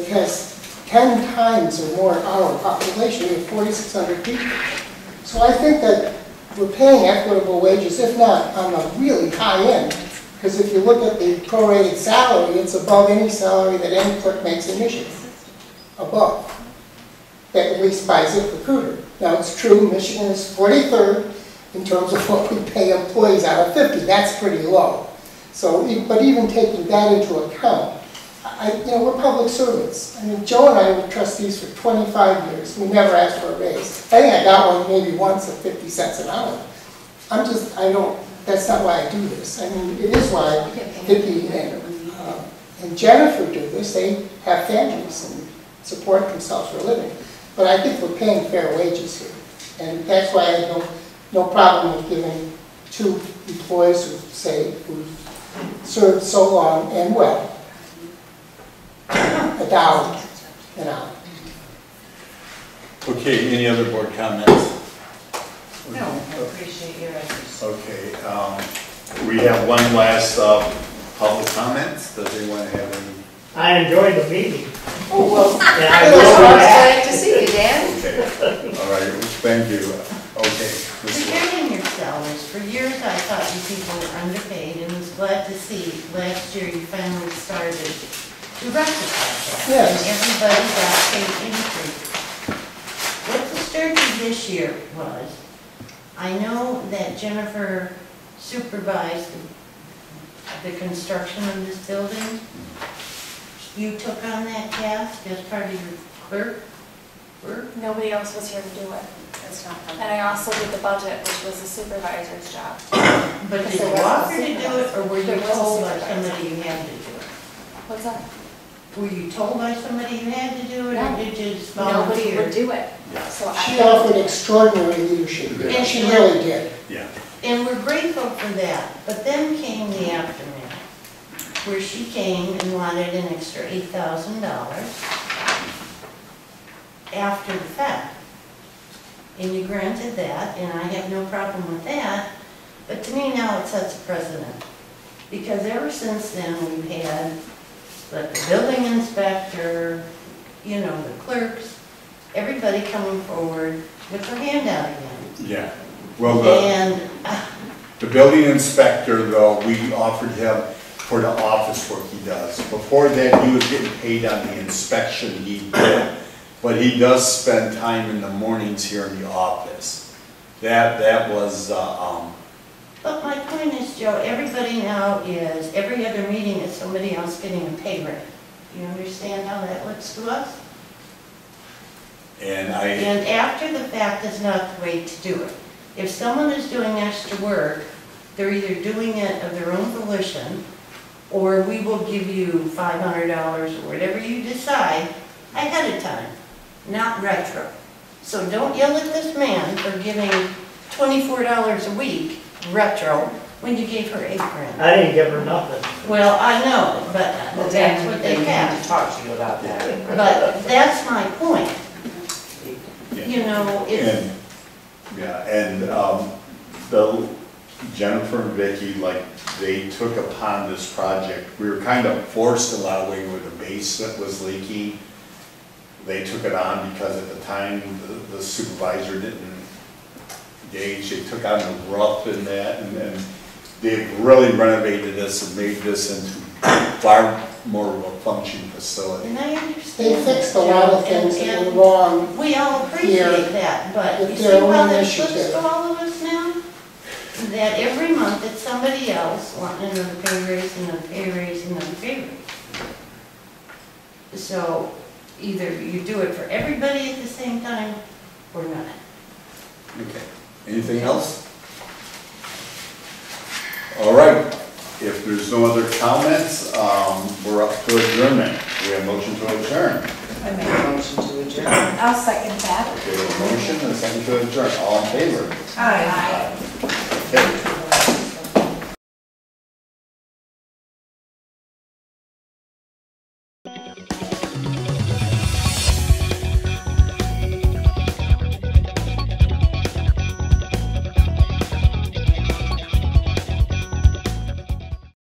has 10 times or more our population. We have 4,600 people. So I think that we're paying equitable wages, if not on the really high end, because if you look at the prorated salary, it's above any salary that any clerk makes in Michigan. Above. At least by ZipRecruiter. Now it's true, Michigan is 43rd in terms of what we pay employees out of 50. That's pretty low. So, but even taking that into account, we're public servants. I mean, Joe and I were trustees for 25 years. We never asked for a raise. I think I got one maybe once at 50 cents an hour. That's not why I do this. I mean, it is why Vicki and Jennifer do this. They have families and support themselves for a living. But I think we're paying fair wages here. And that's why I have no problem with giving two employees who've served so long and well, $1 an hour. Okay, any other board comments? No, I appreciate your efforts. Okay, we have one last public comments. Does anyone have any? I enjoyed the meeting. Oh, well, And I I was will back. glad to see you, Dan. Okay, all right, thank you. Okay. Regarding your salaries, for years I thought you people were underpaid and was glad to see last year you finally started to rectify that. Yes. And everybody got paid increase. What disturbed me this year was, I know that Jennifer supervised the construction of this building. You took on that task as part of your clerk work? Nobody else was here to do it. That's not And I also did the budget, which was the supervisor's job. But did you offer to do it, or were you There was a told by supervisor. somebody you had to do it? What's that? Were you told by somebody you had to do it, No. or did you just Nobody volunteer? would do it. So She I, offered extraordinary leadership. Yeah. She really did. Yeah. And we're grateful for that, but then came the aftermath, where she came and wanted an extra $8,000 after the fact. And you granted that, and I have no problem with that, but to me now it sets a precedent. Because ever since then, we've had like the building inspector, the clerks, everybody coming forward with their hand out again. Yeah. Well, And the building inspector, though, we offered him for the office work he does. Before that, he was getting paid on the inspection he did. But he does spend time in the mornings here in the office. That was, But my point is, Joe, everybody now is, every other meeting is somebody else getting a pay raise. You understand how that looks to us? and And after the fact is not the way to do it. If someone is doing extra work, they're either doing it of their own volition, or we will give you $500 or whatever you decide ahead of time, not retro. So don't yell at this man for giving $24 a week retro when you gave her $8,000. I didn't give her nothing. Well, I know, but that's what they to have. talk to you about that. But that's my point. It's, the Jennifer and Vicki, they took upon this project. We were kind of forced a lot of way where the basement was leaking. They took it on because at the time the supervisor didn't engage. They took on the roof and that, and they've really renovated this and made this into far more of a functioning facility. And I understand. They fixed a lot of things that were wrong. We all Here, appreciate that, but with you see their own how that looks initiative. to all of us now? That every month it's somebody else wanting another pay raise, another pay raise, another pay raise. So either you do it for everybody at the same time or not. Okay, anything else? All right, if there's no other comments, we're up to adjournment. We have motion to adjourn. I make a motion to adjourn. I'll second that. Okay, a motion and a second to adjourn. All in favor? Aye.